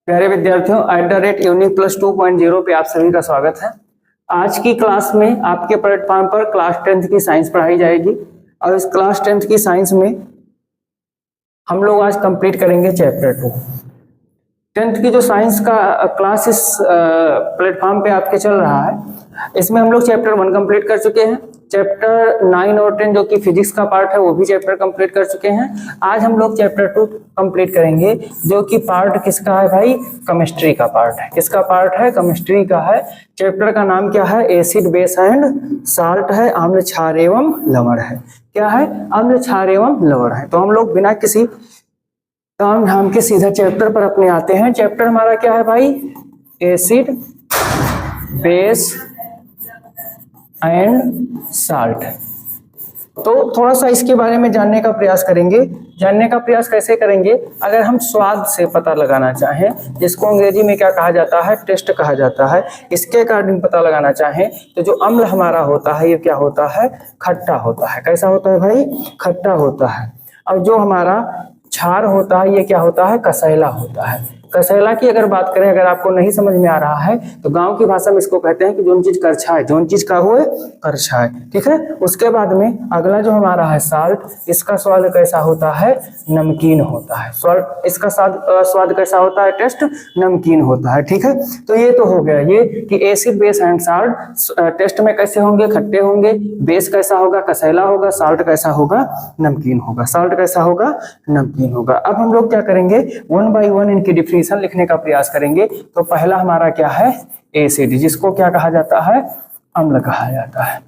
प्यारे विद्यार्थियों, @UNIC+2.0 पे आप सभी का स्वागत है। आज की क्लास में आपके प्लेटफॉर्म पर क्लास 10th की साइंस पढ़ाई जाएगी और इस क्लास 10th की साइंस में हम लोग आज कंप्लीट करेंगे चैप्टर 2। 10th की जो साइंस का क्लास इस प्लेटफॉर्म पे आपके चल रहा है, इसमें हम लोग चैप्टर 1 कंप्लीट कर चुके हैं। चैप्टर 9 और 10 जो कि फिजिक्स का पार्ट है वो भी चैप्टर कंप्लीट कर चुके हैं। आज हम लोग चैप्टर 2 कंप्लीट करेंगे, जो कि पार्ट किसका है भाई? केमिस्ट्री का पार्ट है। किसका पार्ट है? केमिस्ट्री का है। चैप्टर का नाम क्या है? एसिड, बेस एंड साल्ट है। अम्ल, क्षार एवं लवण है। क्या है? अम्ल, क्षार एवं लवण है। तो हम लोग बिना किसी काम धाम के सीधा चैप्टर पर अपने आते हैं। चैप्टर हमारा क्या है भाई? Acid, base and salt. तो थोड़ा सा इसके बारे में जानने का प्रयास करेंगे। जानने का प्रयास कैसे करेंगे? अगर हम स्वाद से पता लगाना चाहें, जिसको अंग्रेजी में क्या कहा जाता है? टेस्ट कहा जाता है। इसके अकॉर्डिंग पता लगाना चाहें तो जो अम्ल हमारा होता है ये क्या होता है? खट्टा होता है। कैसा होता है भाई? खट्टा होता है। और जो हमारा क्षार होता है ये क्या होता है? कसैला होता है। कसैला की अगर बात करें, अगर आपको नहीं समझ में आ रहा है तो गांव की भाषा में इसको कहते हैं कि जोन चीज करछाए, जोन चीज का हुए करछाए। ठीक है। उसके बाद में अगला जो हमारा है साल्ट, इसका स्वाद कैसा होता है? नमकीन होता है। स्वाद इसका स्वाद कैसा होता है? टेस्ट नमकीन होता है। ठीक है। तो ये तो हो गया ये कि acid, base and salt taste में कैसे होंगे? खट्टे होंगे। बेस कैसा होगा? कसैला होगा। साल्ट कैसा होगा? नमकीन होगा। साल्ट कैसा होगा? नमकीन होगा। अब हम लोग क्या करेंगे? 1 by 1 इनकी डिफिनेशन लिखने का प्रयास करेंगे। तो पहला हमारा क्या है? एसिड, जिसको क्या कहा जाता है? अम्ल कहा जाता है।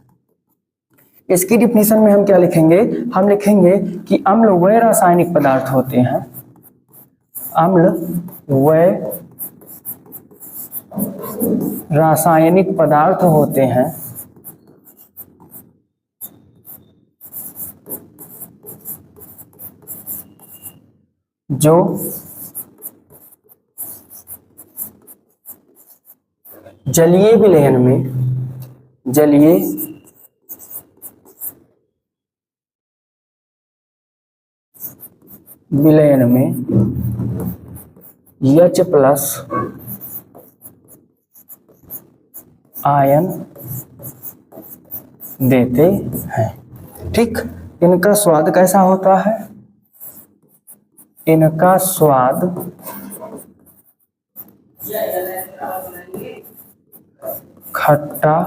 इसकी डिफिनेशन में हम क्या लिखेंगे? हम लिखेंगे कि अम्ल वह रासायनिक पदार्थ होते हैं, अम्ल वह रासायनिक पदार्थ होते हैं जो जलीय विलयन में H+ आयन देते हैं। ठीक। इनका स्वाद कैसा होता है? इनका स्वाद खट्टा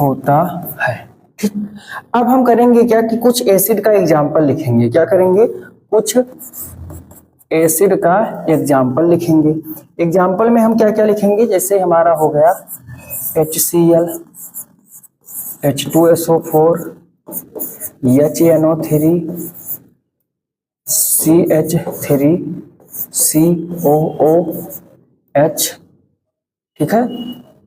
होता है। ठीक। अब हम करेंगे क्या कि कुछ एसिड का एग्जाम्पल लिखेंगे। क्या करेंगे? कुछ एसिड का एग्जाम्पल लिखेंगे। एग्जाम्पल में हम क्या क्या लिखेंगे? जैसे हमारा हो गया HCl, H2SO4, HNO3, CH3, COOH। ठीक है।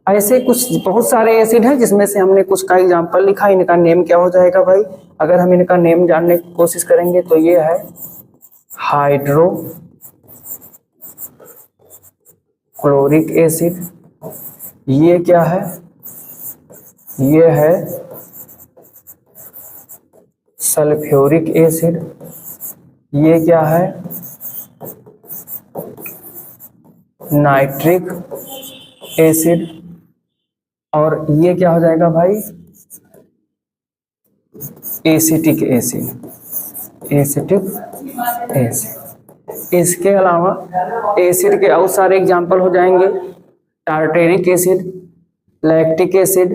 ऐसे कुछ बहुत सारे एसिड हैं जिसमें से हमने कुछ का एग्जाम्पल लिखा। इनका नेम क्या हो जाएगा भाई? अगर हम इनका नेम जानने की कोशिश करेंगे तो ये है हाइड्रोक्लोरिक एसिड। ये क्या है? ये है सल्फ्यूरिक एसिड। ये क्या है? Nitric acid. और ये क्या हो जाएगा भाई? Acetic acid. Acetic acid. इसके अलावा एसिड के और सारे एग्जाम्पल हो जाएंगे। Tartaric acid, lactic acid.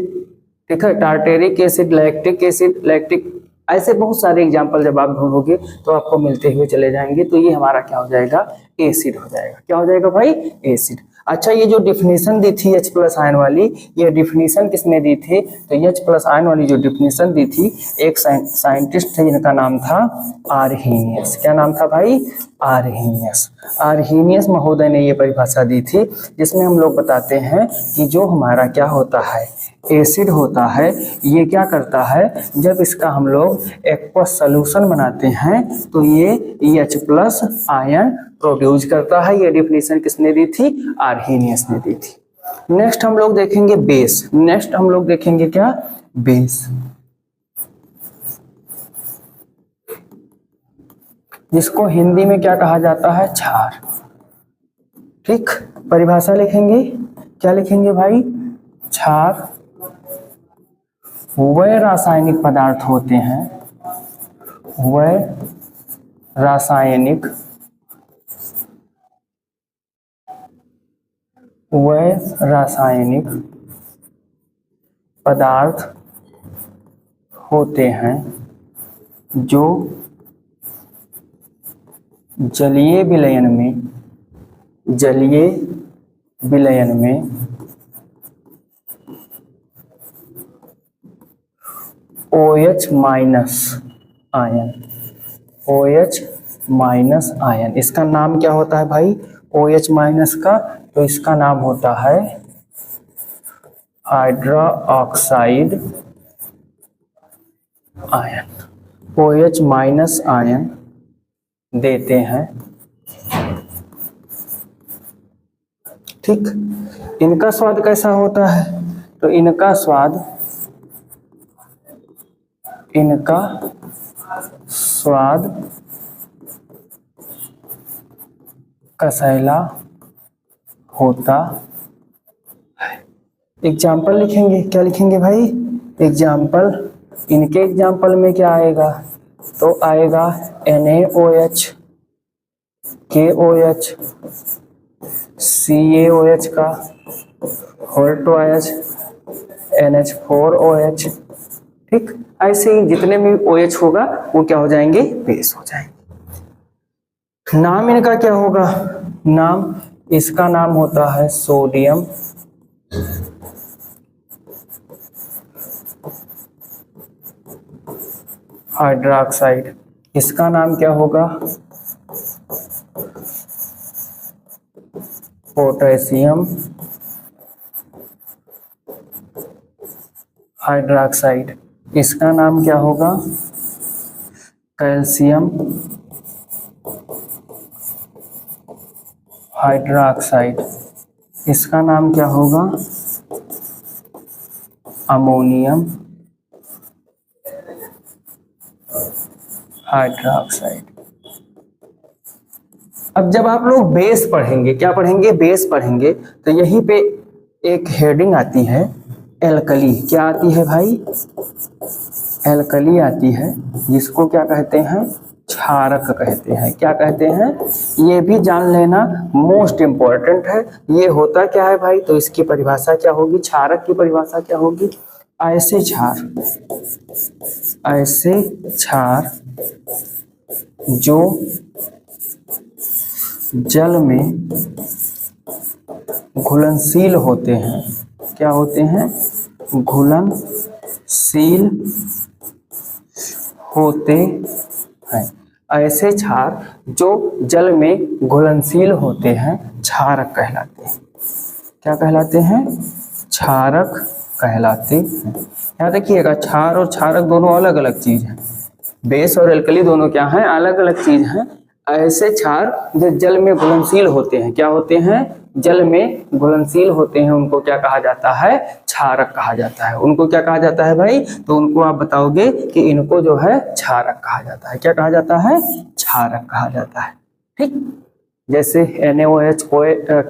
ठीक है। Tartaric acid, lactic acid, lactic, ऐसे बहुत सारे एग्जाम्पल जब आप ढूंढोगे तो आपको मिलते हुए चले जाएंगे। तो ये हमारा क्या हो जाएगा? एसिड हो जाएगा। क्या हो जाएगा भाई? एसिड। अच्छा, ये जो डिफिनेशन दी थी H+ आयन वाली, ये डिफिनेशन किसने दी थी? तो H+ आयन वाली जो डिफिनेशन दी थी, एक साइंटिस्ट थे जिनका नाम था आर्हीनियस। क्या नाम था भाई? आर्हीनियस। आर्हीनियस महोदय ने ये परिभाषा दी थी, जिसमें हम लोग बताते हैं कि जो हमारा क्या होता है? एसिड होता है, ये क्या करता है? जब इसका हम लोग एक्वस सॉल्यूशन बनाते हैं तो ये H+ आयन प्रोड्यूस करता है। ये डिफिनेशन किसने दी थी? आर्हीनियस ने दी थी। नेक्स्ट हम लोग देखेंगे बेस। नेक्स्ट हम लोग देखेंगे क्या? बेस, जिसको हिंदी में क्या कहा जाता है? क्षार। ठीक, परिभाषा लिखेंगे, क्या लिखेंगे भाई? क्षार वह रासायनिक पदार्थ होते हैं, वह रासायनिक पदार्थ होते हैं जो जलीय विलयन में OH माइनस आयन, इसका नाम क्या होता है भाई? OH माइनस का, तो इसका नाम होता है hydroxide ion. OH minus ion देते हैं। ठीक, इनका स्वाद कैसा होता है? तो इनका स्वाद कसैला होता है। एग्जाम्पल लिखेंगे, क्या लिखेंगे भाई? एग्जाम्पल, इनके एग्जाम्पल में क्या आएगा? तो आएगा NaOH, KOH, CaOH का होल ट्वाइस, NH4OH। ठीक, ऐसे ही जितने भी OH होगा वो क्या हो जाएंगे? बेस हो जाएंगे। नाम इनका क्या होगा? नाम, इसका नाम होता है सोडियम हाइड्रोक्साइड। इसका नाम क्या होगा? Potassium hydroxide. इसका नाम क्या होगा? Calcium hydroxide. इसका नाम क्या होगा? Ammonium hydroxide. अब जब आप लोग बेस पढ़ेंगे, क्या पढ़ेंगे? बेस पढ़ेंगे, तो यहीं पे एक हेडिंग आती है एल्कली। क्या आती है भाई? एल्कली आती है, जिसको क्या कहते हैं? क्षारक कहते हैं। क्या कहते हैं? ये भी जान लेना, मोस्ट इम्पोर्टेंट है। ये होता क्या है भाई? तो इसकी परिभाषा क्या होगी? क्षारक की परिभाषा क्या होगी? ऐसे क्षार जो जल में घुलनशील होते हैं। क्या होते हैं? घुलनशील होते हैं। ऐसे क्षार जो जल में घुलनशील होते हैं क्षारक कहलाते हैं। क्या कहलाते हैं? क्षारक कहलाते हैं। याद रखिएगा, क्षार और क्षारक दोनों अलग अलग चीज हैं। बेस और एल्कली दोनों क्या हैं? अलग अलग चीज हैं। ऐसे क्षार जो जल में घुलनशील होते हैं, क्या होते हैं? जल में घुलनशील होते हैं, उनको क्या कहा जाता है? क्षारक कहा जाता है। उनको क्या कहा जाता है भाई? तो उनको आप बताओगे कि इनको जो है क्षारक कहा जाता है। क्या कहा जाता है? क्षारक कहा जाता है। ठीक, जैसे NaOH,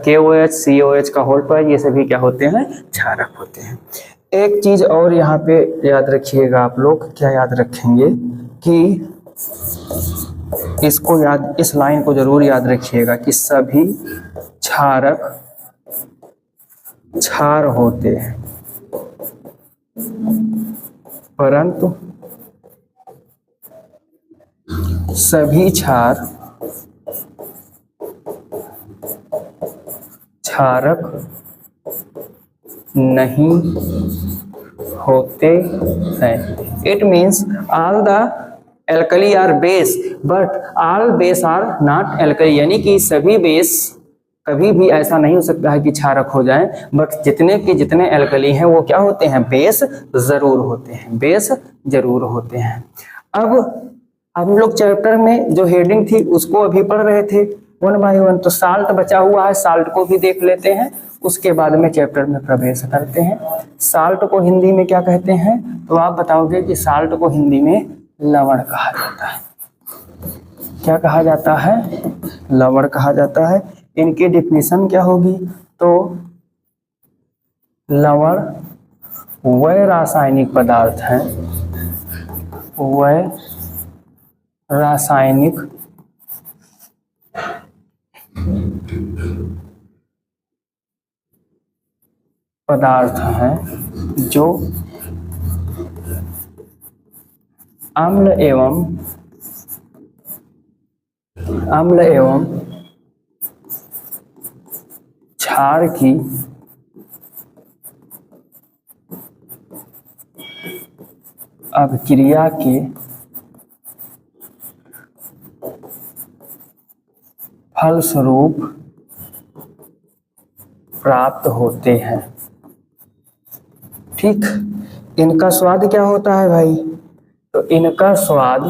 KOH, COH का होल ट्वाइस, ये सभी क्या होते हैं? क्षारक होते हैं। एक चीज और यहाँ पे याद रखिएगा आप लोग, क्या याद रखेंगे कि इसको याद, इस लाइन को जरूर याद रखिएगा कि सभी क्षारक क्षार होते हैं, परंतु सभी क्षार क्षारक नहीं होते हैं। It means all the alkali are base but all base are not alkali, यानी कि सभी बेस कभी भी ऐसा नहीं हो सकता है कि क्षारक हो जाएं, बट जितने के जितने एल्कली हैं वो क्या होते हैं? बेस जरूर होते हैं, बेस जरूर होते हैं। अब हम लोग चैप्टर में जो हेडिंग थी उसको अभी पढ़ रहे थे वन बाय वन, तो साल्ट बचा हुआ है, साल्ट को भी देख लेते हैं, उसके बाद में चैप्टर में प्रवेश करते हैं। साल्ट को हिंदी में क्या कहते हैं? तो आप बताओगे कि साल्ट को हिंदी में लवण कहा जाता है। क्या कहा जाता है? लवण कहा जाता है। इनकी डिफिनीशन क्या होगी? तो लवण वह रासायनिक पदार्थ हैं, वह रासायनिक पदार्थ हैं जो अम्ल एवं क्षार की अभिक्रिया के फलस्वरूप प्राप्त होते हैं। ठीक, इनका स्वाद क्या होता है भाई? तो इनका स्वाद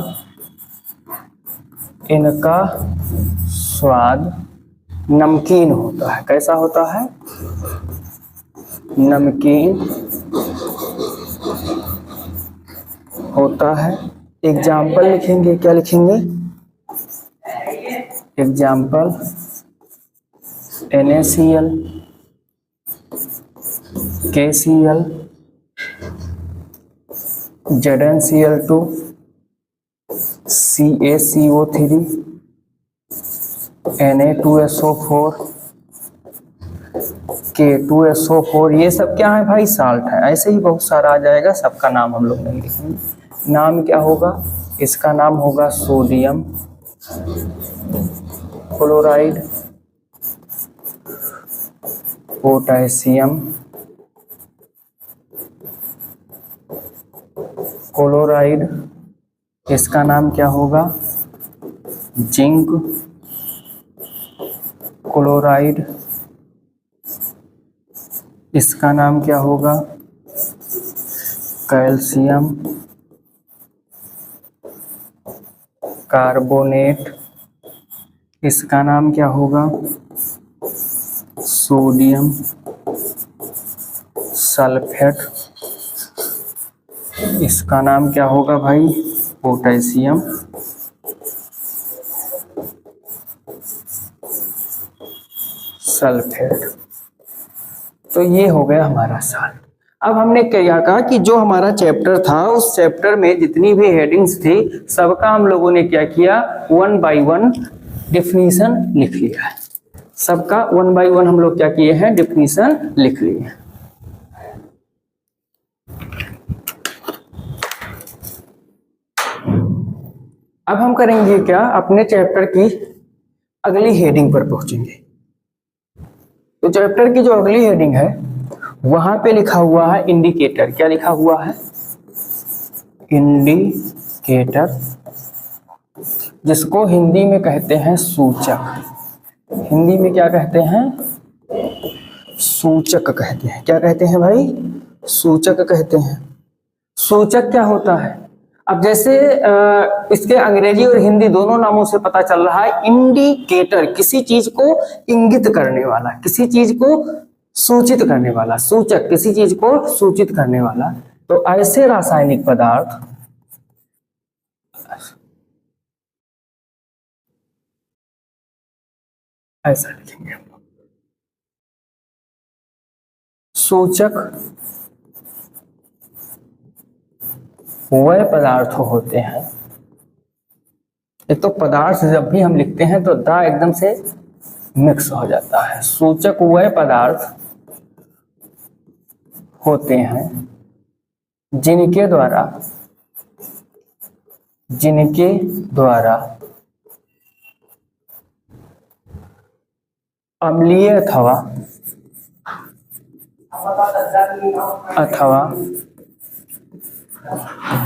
नमकीन होता है। कैसा होता है? नमकीन होता है। एग्जाम्पल लिखेंगे, क्या लिखेंगे? Example NaCl, KCl, ZnCl2, CaCO3, Na2SO4, K2SO4, ये सब क्या है भाई? साल्ट है। ऐसे ही बहुत सारा आ जाएगा, सबका नाम हम लोग नहीं लिखेंगे। नाम क्या होगा? इसका नाम होगा सोडियम क्लोराइड, पोटेशियम क्लोराइड, इसका नाम क्या होगा? जिंक क्लोराइड, इसका नाम क्या होगा? कैल्शियम कार्बोनेट, इसका नाम क्या होगा? सोडियम सल्फेट, इसका नाम क्या होगा भाई? Potassium sulphate. तो ये हो गया हमारा साल्ट। अब हमने क्या कहा कि जो हमारा चैप्टर था, उस चैप्टर में जितनी भी हेडिंग्स थी, सबका हम लोगों ने क्या किया? 1 बाय 1 डिफिनीशन लिख लिया है। सबका 1 बाय 1 हम लोग क्या किए हैं? डिफिनीशन लिख लिए हैं। अब हम करेंगे क्या? अपने चैप्टर की अगली हेडिंग पर पहुंचेंगे। तो चैप्टर की जो अगली हेडिंग है, वहां पे लिखा हुआ है इंडिकेटर। क्या लिखा हुआ है? इंडिकेटर, जिसको हिंदी में कहते हैं सूचक। हिंदी में क्या कहते हैं? सूचक कहते हैं। क्या कहते हैं भाई? सूचक कहते हैं। सूचक क्या होता है? अब जैसे इसके अंग्रेजी और हिंदी दोनों नामों से पता चल रहा है। इंडिकेटर किसी चीज को इंगित करने वाला, किसी चीज को सूचित करने वाला। सूचक किसी चीज को सूचित करने वाला। तो ऐसे रासायनिक पदार्थ ऐसा लिखेंगे हम लोग। सूचक वह पदार्थ होते हैं। एक तो पदार्थ जब भी हम लिखते हैं तो दा एकदम से मिक्स हो जाता है। सूचक वह पदार्थ होते हैं जिनके द्वारा अम्लीय अथवा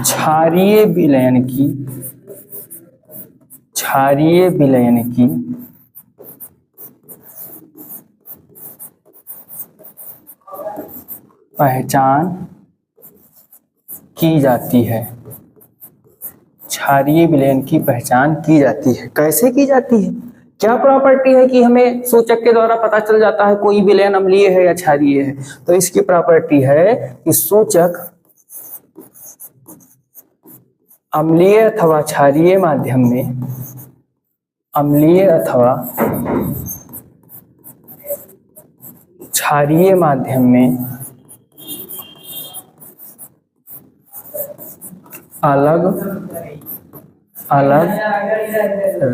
क्षारीय विलयन की पहचान की जाती है। क्षारीय विलयन की पहचान की जाती है। कैसे की जाती है? क्या प्रॉपर्टी है कि हमें सूचक के द्वारा पता चल जाता है कोई विलयन अम्लीय है या क्षारीय है? तो इसकी प्रॉपर्टी है कि सूचक अम्लीय अथवा क्षारीय माध्यम में, अम्लीय अथवा क्षारीय माध्यम में अलग अलग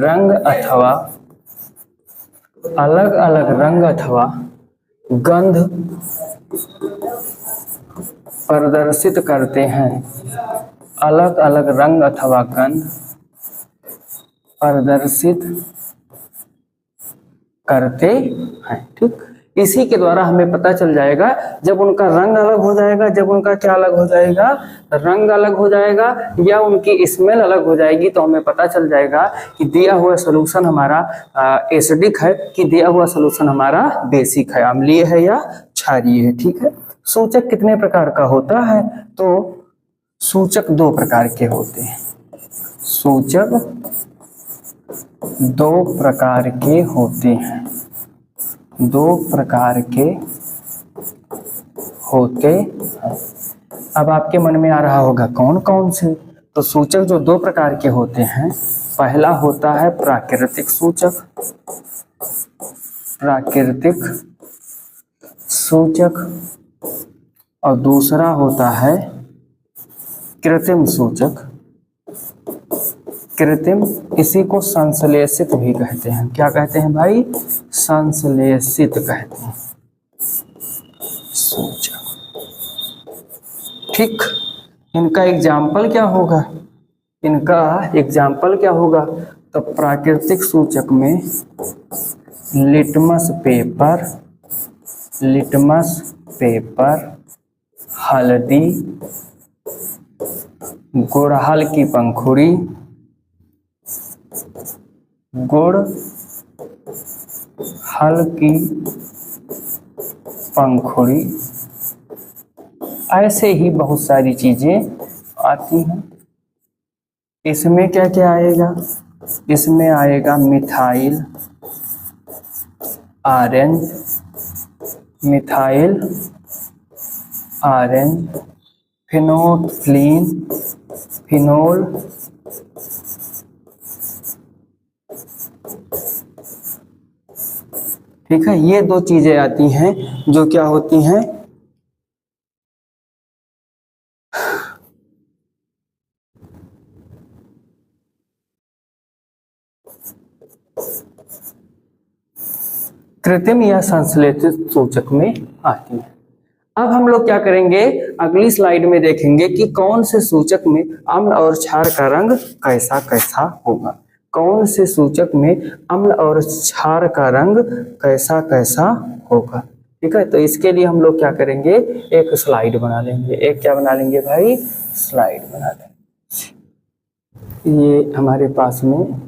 रंग अथवा अलग अलग रंग अथवा गंध प्रदर्शित करते हैं। अलग अलग रंग अथवा गंध प्रदर्शित करते हैं। ठीक, इसी के द्वारा हमें पता चल जाएगा, जब उनका रंग अलग हो जाएगा, जब उनका क्या अलग हो जाएगा, रंग अलग हो जाएगा या उनकी स्मेल अलग हो जाएगी, तो हमें पता चल जाएगा कि दिया हुआ सॉल्यूशन हमारा एसिडिक है कि दिया हुआ सॉल्यूशन हमारा बेसिक है, अम्लीय है या क्षारीय है। ठीक है। सूचक कितने प्रकार का होता है? तो सूचक दो प्रकार के होते हैं। सूचक दो प्रकार के होते हैं। दो प्रकार के होते हैं। अब आपके मन में आ रहा होगा कौन कौन से? तो सूचक जो दो प्रकार के होते हैं, पहला होता है प्राकृतिक सूचक, प्राकृतिक सूचक, और दूसरा होता है कृत्रिम सूचक। कृत्रिम, इसी को संश्लेषित भी कहते हैं। क्या कहते हैं भाई? संश्लेषित कहते हैं सूचक। ठीक, इनका एग्जाम्पल क्या होगा? इनका एग्जाम्पल क्या होगा? तो प्राकृतिक सूचक में लिटमस पेपर, लिटमस पेपर, हल्दी, गुड़हल की पंखुड़ी, गुड़ हल की पंखुड़ी, ऐसे ही बहुत सारी चीजें आती हैं। इसमें क्या क्या आएगा? इसमें आएगा methyl orange, methyl orange, phenolphthalein, phenol, ठीक है। ये दो चीजें आती हैं जो क्या होती हैं? कृत्रिम या संश्लेषित सूचक में आती है। अब हम लोग क्या करेंगे, अगली स्लाइड में देखेंगे कि कौन से सूचक में अम्ल और क्षार का रंग कैसा कैसा होगा। कौन से सूचक में अम्ल और क्षार का रंग कैसा कैसा होगा। ठीक है, तो इसके लिए हम लोग क्या करेंगे, एक स्लाइड बना लेंगे। एक क्या बना लेंगे भाई? स्लाइड बना लेंगे। ये हमारे पास में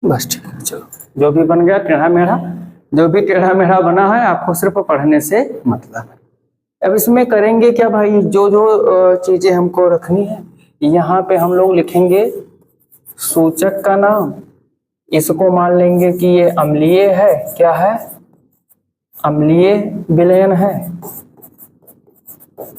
बस ठीक है, चलो जो भी बन गया टेढ़ा मेढ़ा, जो भी टेढ़ा मेढ़ा बना है आपको सिर्फ पढ़ने से मतलब है। अब इसमें करेंगे क्या भाई, जो जो चीजें हमको रखनी है, यहाँ पे हम लोग लिखेंगे सूचक का नाम। इसको मान लेंगे कि ये अम्लीय है, क्या है? अम्लीय विलयन है।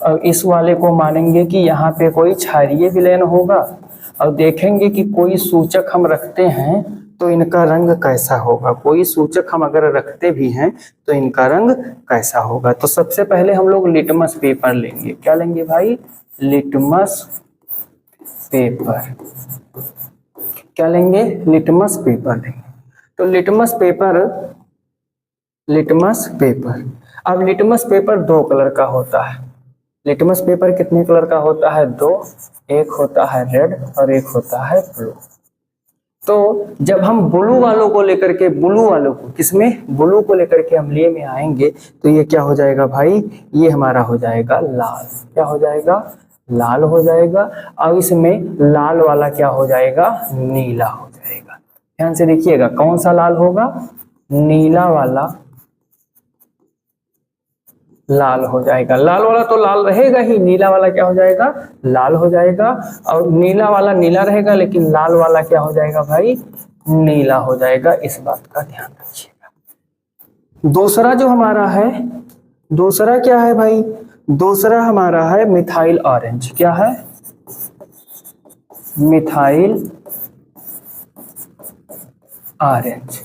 और इस वाले को मानेंगे कि यहाँ पे कोई क्षारीय विलयन होगा। और देखेंगे कि कोई सूचक हम रखते हैं तो इनका रंग कैसा होगा। कोई सूचक हम अगर रखते भी हैं तो इनका रंग कैसा होगा। तो सबसे पहले हम लोग लिटमस पेपर लेंगे। क्या लेंगे भाई? Litmus paper. क्या लेंगे? लिटमस पेपर लेंगे। तो लिटमस पेपर, लिटमस पेपर। अब लिटमस पेपर 2 कलर का होता है। लिटमस पेपर कितने कलर का होता है? 2। एक होता है रेड और एक होता है ब्लू। तो जब हम ब्लू वालों को लेकर के, ब्लू वालों को किसमें, ब्लू को लेकर के अम्लीय में आएंगे तो ये क्या हो जाएगा भाई? ये हमारा हो जाएगा लाल। क्या हो जाएगा? लाल हो जाएगा। अब इसमें लाल वाला क्या हो जाएगा? नीला हो जाएगा। ध्यान से देखिएगा, कौन सा लाल होगा? नीला वाला लाल हो जाएगा। लाल वाला तो लाल रहेगा ही, नीला वाला क्या हो जाएगा? लाल हो जाएगा। और नीला वाला नीला रहेगा, लेकिन लाल वाला क्या हो जाएगा भाई? नीला हो जाएगा। इस बात का ध्यान रखिएगा। दूसरा जो हमारा है, दूसरा क्या है भाई? दूसरा हमारा है मिथाइल ऑरेंज। क्या है? Methyl orange.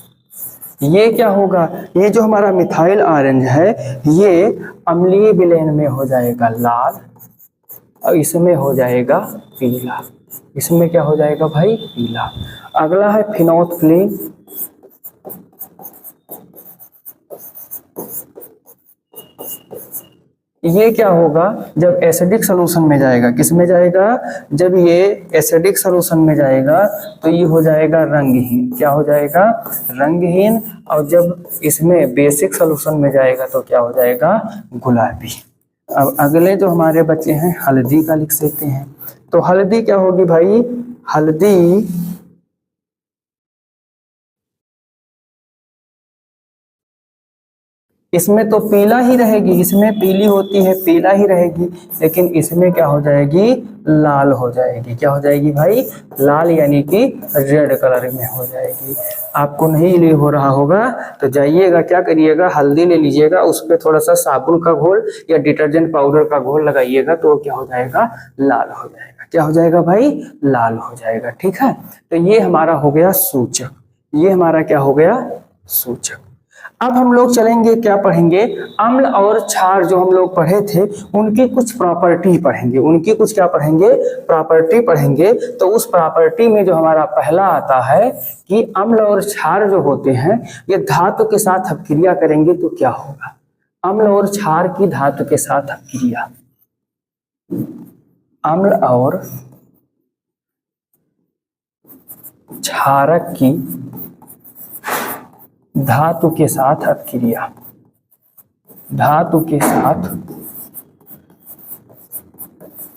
ये क्या होगा? ये जो हमारा मिथाइल ऑरेंज है, ये अम्लीय विलयन में हो जाएगा लाल और इसमें हो जाएगा पीला। इसमें क्या हो जाएगा भाई? पीला। अगला है फिनोल्फ्थलीन। ये क्या होगा? जब एसिडिक सॉल्यूशन में जाएगा, किस में जाएगा? जब ये एसिडिक सॉल्यूशन में जाएगा तो ये हो जाएगा रंगहीन। क्या हो जाएगा? रंगहीन। और जब इसमें बेसिक सॉल्यूशन में जाएगा तो क्या हो जाएगा? गुलाबी। अब अगले जो हमारे बच्चे हैं, हल्दी का लिख सकते हैं। तो हल्दी क्या होगी भाई? हल्दी इसमें तो पीला ही रहेगी, इसमें पीली होती है, पीला ही रहेगी, लेकिन इसमें क्या हो जाएगी? लाल हो जाएगी। क्या हो जाएगी भाई? लाल, यानी कि रेड कलर में हो जाएगी। आपको नहीं ले हो रहा होगा तो जाइएगा, क्या करिएगा, हल्दी ले लीजिएगा, उस पर थोड़ा सा साबुन का घोल या डिटर्जेंट पाउडर का घोल लगाइएगा तो क्या हो जाएगा? लाल हो जाएगा। क्या हो जाएगा भाई? लाल हो जाएगा। ठीक है, तो ये हमारा हो गया सूचक। ये हमारा क्या हो गया? सूचक। अब हम लोग चलेंगे, क्या पढ़ेंगे? अम्ल और क्षार जो हम लोग पढ़े थे उनकी कुछ प्रॉपर्टी पढ़ेंगे। उनकी कुछ क्या पढ़ेंगे? प्रॉपर्टी पढ़ेंगे। तो उस प्रॉपर्टी में जो हमारा पहला आता है कि अम्ल और क्षार जो होते हैं ये धातु के साथ अपक्रिया करेंगे तो क्या होगा? अम्ल और क्षार की धातु के साथ अपक्रिया, अम्ल और क्षारक की धातु के साथ अपक्रिया, धातु के साथ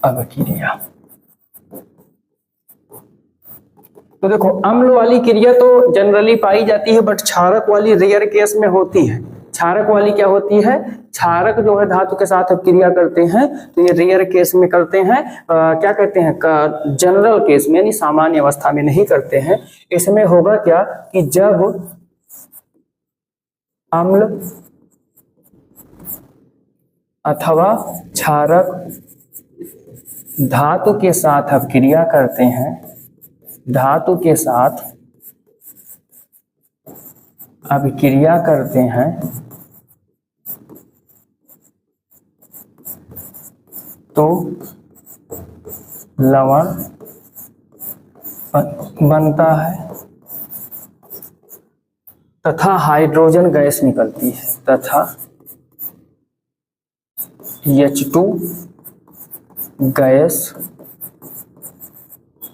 अपक्रिया। तो देखो, अम्ल वाली क्रिया तो जनरली पाई जाती है, बट क्षारक वाली रेयर केस में होती है। क्षारक वाली क्या होती है? क्षारक जो है धातु के साथ अपक्रिया करते हैं तो ये रेयर केस में करते हैं। क्या कहते हैं? जनरल केस में, यानी सामान्य अवस्था में नहीं करते हैं। इसमें होगा क्या कि जब अम्ल अथवा क्षारक धातु के साथ अपक्रिया करते हैं, धातु के साथ अपक्रिया करते हैं तो लवण बनता है तथा हाइड्रोजन गैस निकलती है, तथा H2 गैस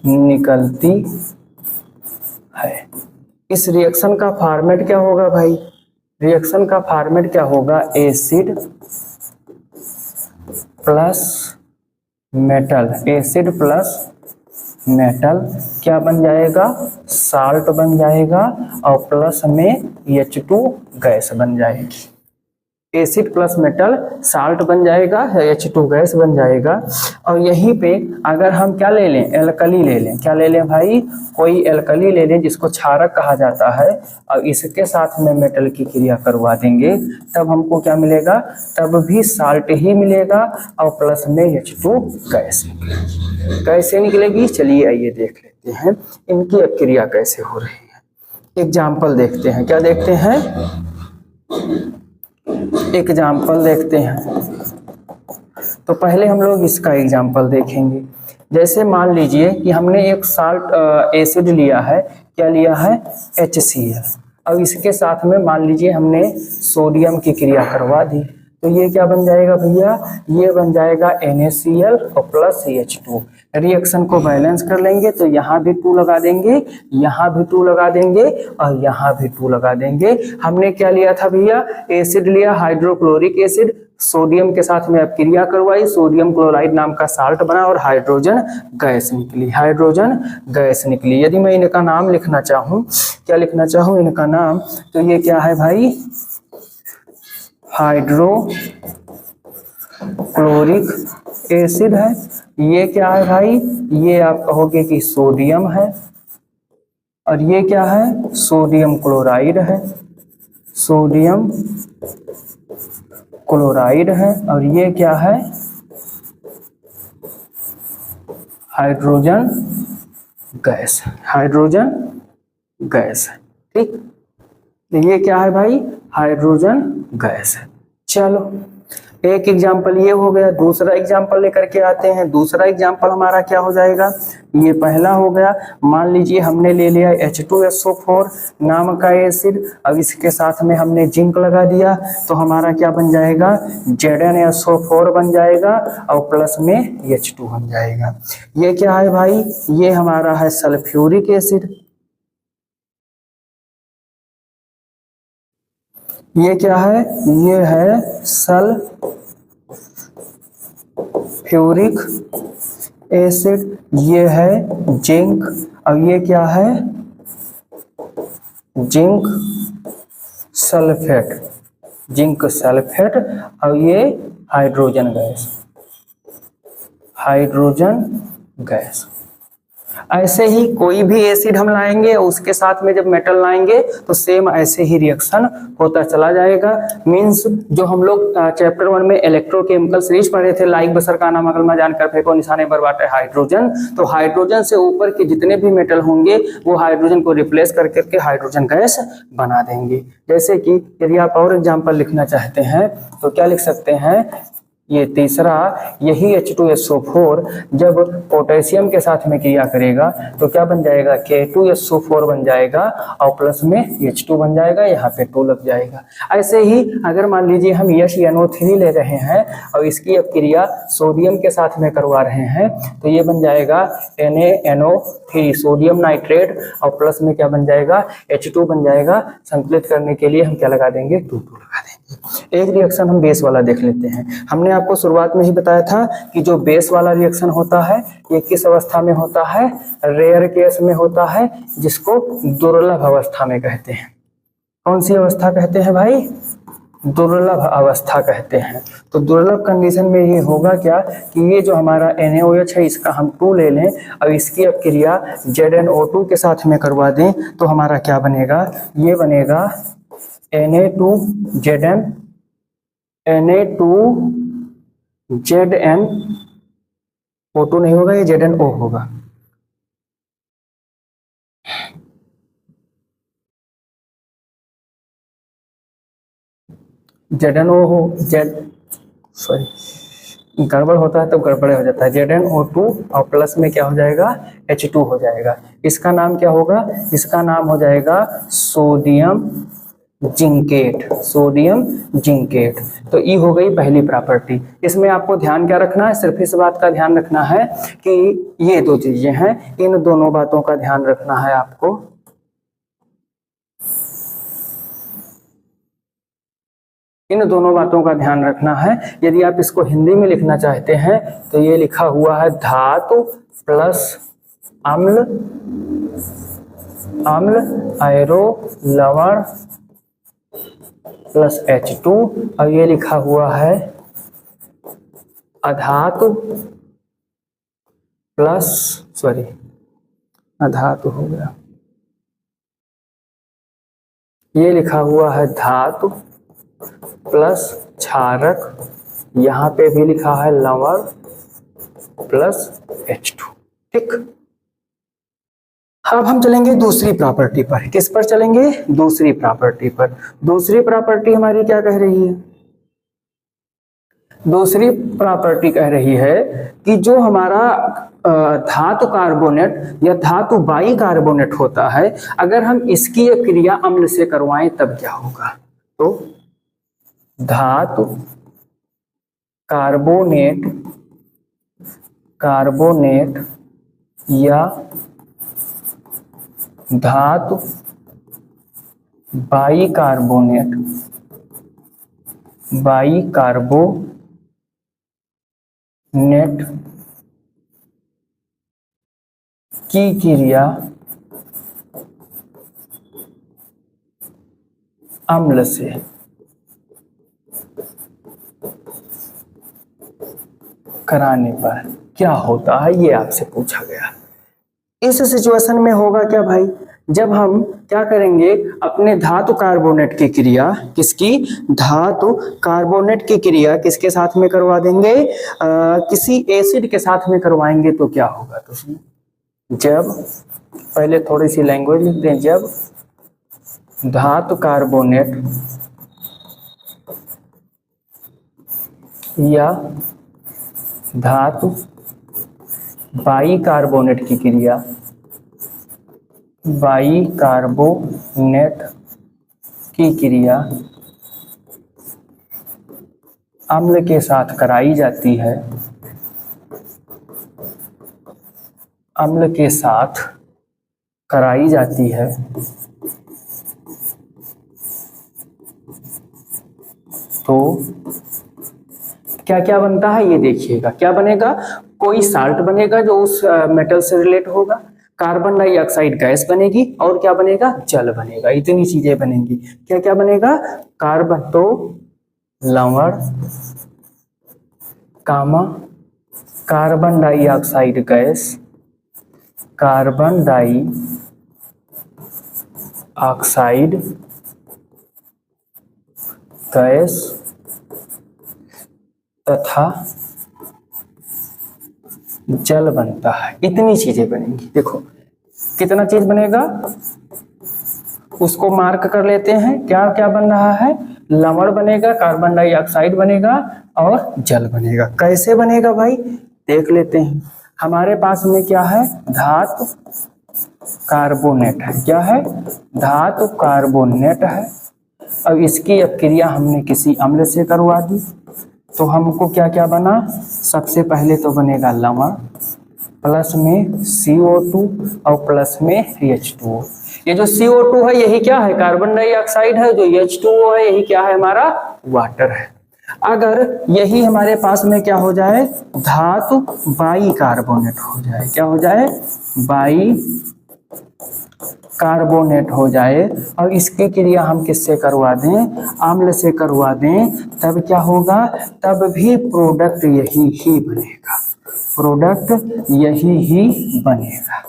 निकलती है। इस रिएक्शन का फॉर्मेट क्या होगा भाई? रिएक्शन का फॉर्मेट क्या होगा? Acid plus metal, acid plus metal क्या बन जाएगा? साल्ट बन जाएगा, और प्लस में H2 गैस बन जाएगी। एसिड प्लस मेटल साल्ट बन जाएगा, H2 गैस बन जाएगा। और यहीं पे अगर हम क्या ले लें? एल्कली ले लें। क्या ले लें भाई? कोई एल्कली ले लें जिसको क्षारक कहा जाता है, और इसके साथ में मेटल की क्रिया करवा देंगे, तब हमको क्या मिलेगा? तब भी साल्ट ही मिलेगा और प्लस में H2 गैस। कैसे निकलेगी? चलिए आइए देख लेते हैं इनकी अपक्रिया कैसे हो रही है। एग्जाम्पल देखते हैं। क्या देखते हैं? एग्जाम्पल देखते हैं। तो पहले हम लोग इसका एग्जाम्पल देखेंगे। जैसे मान लीजिए कि हमने एक साल्ट एसिड लिया है। क्या लिया है? HCl। अब इसके साथ में मान लीजिए हमने सोडियम की क्रिया करवा दी। तो ये क्या बन जाएगा भैया, ये बन जाएगा NaCl और प्लस CH2। रिएक्शन को बैलेंस कर लेंगे तो यहाँ भी 2 लगा देंगे, यहाँ भी 2 लगा देंगे और यहाँ भी 2 लगा देंगे। हमने क्या लिया था भैया, एसिड लिया, हाइड्रोक्लोरिक एसिड, सोडियम के साथ में अब क्रिया करवाई, सोडियम क्लोराइड नाम का साल्ट बना और हाइड्रोजन गैस निकली, हाइड्रोजन गैस निकली। यदि मैं इनका नाम लिखना चाहूँ, क्या लिखना चाहूँ इनका नाम, तो ये क्या है भाई, हाइड्रोक्लोरिक एसिड है। ये क्या है भाई, ये आप कहोगे कि सोडियम है, और ये क्या है, सोडियम क्लोराइड है, सोडियम क्लोराइड है। और ये क्या है, हाइड्रोजन गैस, हाइड्रोजन गैस है। ठीक, ये क्या है भाई, हाइड्रोजन गैस है। चलो एक एग्जाम्पल ये हो गया, दूसरा एग्जाम्पल लेकर के आते हैं। दूसरा एग्जाम्पल हमारा क्या हो जाएगा, ये पहला हो गया। मान लीजिए हमने ले लिया H2SO4 नाम का एसिड, अब इसके साथ में हमने जिंक लगा दिया तो हमारा क्या बन जाएगा, ZnSO4 बन जाएगा और प्लस में H2 बन जाएगा। ये क्या है भाई, ये हमारा है सल्फ्यूरिक एसिड। ये क्या है, ये है सल्फ्यूरिक एसिड, ये है जिंक, और ये क्या है, जिंक सल्फेट, जिंक सल्फेट, और ये हाइड्रोजन गैस, हाइड्रोजन गैस। ऐसे ही कोई भी एसिड हम लाएंगे उसके साथ में जब मेटल लाएंगे तो सेम ऐसे ही रिएक्शन होता चला जाएगा। मींस जो हम लोग चैप्टर 1 में इलेक्ट्रोकेमिकल सीरीज पढ़े थे, लाइक बसर का नाम अगल में जानकर फेंको निशाने पर बाटे हाइड्रोजन, तो हाइड्रोजन से ऊपर के जितने भी मेटल होंगे वो हाइड्रोजन को रिप्लेस करके हाइड्रोजन गैस बना देंगे। जैसे कि यदि आप और एग्जाम्पल लिखना चाहते हैं तो क्या लिख सकते हैं, ये तीसरा, यही H2SO4 जब पोटेशियम के साथ में क्रिया करेगा तो क्या बन जाएगा, K2SO4 बन जाएगा और प्लस में H2 बन जाएगा, यहाँ पे 2 लग जाएगा। ऐसे ही अगर मान लीजिए हम HNO3 ले रहे हैं और इसकी अब क्रिया सोडियम के साथ में करवा रहे हैं तो ये बन जाएगा NaNO3 सोडियम नाइट्रेट और प्लस में क्या बन जाएगा, H2 बन जाएगा। संतुलित करने के लिए हम क्या लगा देंगे, 2 लगा देंगे। एक रिएक्शन हम बेस वाला देख लेते हैं। हमने आपको शुरुआत में ही बताया था कि जो बेस वाला रिएक्शन होता है ये किस अवस्था में होता है, रेयर केस में होता है, जिसको दुर्लभ अवस्था में कहते हैं। कौन सी अवस्था कहते हैं भाई, दुर्लभ अवस्था कहते हैं। तो दुर्लभ कंडीशन में ये होगा क्या कि ये जो हमारा NaOH है इसका हम 2 ले लें और इसकी अब क्रिया ZnO2 के साथ में करवा दें तो हमारा क्या बनेगा, ये बनेगा Na2Zn, O2 नहीं होगा, ये ZnO होगा। ZnO हो, सॉरी गड़बड़ होता है तो गड़बड़े हो जाता है। ZnO2 और प्लस में क्या हो जाएगा, H2 हो जाएगा। इसका नाम क्या होगा, इसका नाम हो जाएगा सोडियम जिंकेट, सोडियम जिंकेट। तो ये हो गई पहली प्रॉपर्टी। इसमें आपको ध्यान क्या रखना है, सिर्फ इस बात का ध्यान रखना है कि ये 2 चीजें हैं, इन दोनों बातों का ध्यान रखना है आपको। इन दोनों बातों का ध्यान रखना है। यदि आप इसको हिंदी में लिखना चाहते हैं तो ये लिखा हुआ है धातु प्लस अम्ल, आयरो लवण प्लस H2, और ये लिखा हुआ है अधातु प्लस, सॉरी अधातु हो गया, ये लिखा हुआ है धातु प्लस क्षारक, यहाँ पे भी लिखा है लवण प्लस H2। ठीक, अब हम चलेंगे दूसरी प्रॉपर्टी पर। किस पर चलेंगे, दूसरी प्रॉपर्टी पर। दूसरी प्रॉपर्टी हमारी क्या कह रही है, दूसरी प्रॉपर्टी कह रही है कि जो हमारा धातु कार्बोनेट या धातु बाई कार्बोनेट होता है, अगर हम इसकी क्रिया अम्ल से करवाएं तब क्या होगा। तो धातु कार्बोनेट या धातु बाइकार्बोनेट की क्रिया अम्ल से कराने पर क्या होता है, ये आपसे पूछा गया। इस सिचुएशन में होगा क्या भाई, जब हम क्या करेंगे, अपने धातु कार्बोनेट की क्रिया, किसकी, धातु कार्बोनेट की क्रिया किसके साथ में करवा देंगे, किसी एसिड के साथ में करवाएंगे तो क्या होगा। तो जब, पहले थोड़ी सी लैंग्वेज लिख दें, जब धातु कार्बोनेट या धातु बाइकार्बोनेट की क्रिया, बाइकार्बोनेट की क्रिया अम्ल के साथ कराई जाती है, अम्ल के साथ कराई जाती है, तो क्या क्या बनता है ये देखिएगा। क्या बनेगा, कोई साल्ट बनेगा जो उस मेटल से रिलेट होगा, कार्बन डाइऑक्साइड गैस बनेगी, और क्या बनेगा, जल बनेगा। इतनी चीजें बनेंगी। क्या क्या बनेगा, कार्बन, तो लवण, comma carbon dioxide gas, carbon dioxide gas तथा जल बनता है। इतनी चीजें बनेंगी। देखो कितना चीज बनेगा, उसको मार्क कर लेते हैं। क्या क्या बन रहा है, लवण बनेगा, कार्बन डाइऑक्साइड बनेगा और जल बनेगा। कैसे बनेगा भाई, देख लेते हैं। हमारे पास में क्या है, धातु कार्बोनेट है। क्या है, धातु कार्बोनेट है। अब इसकी अब क्रिया हमने किसी अम्ल से करवा दी, तो हमको क्या क्या बना, सबसे पहले तो बनेगा लवण, प्लस में CO2 और प्लस में H2O। ये जो CO2 है यही क्या है, कार्बन डाइऑक्साइड है। जो H2O है यही क्या है, हमारा वाटर है। अगर यही हमारे पास में क्या हो जाए, धातु बाइकार्बोनेट हो जाए, क्या हो जाए, बाइकार्बोनेट हो जाए, और इसकी क्रिया हम किससे करवा दें, अम्ल से करवा दें, तब क्या होगा, तब भी प्रोडक्ट यही ही बनेगा, प्रोडक्ट यही ही बनेगा।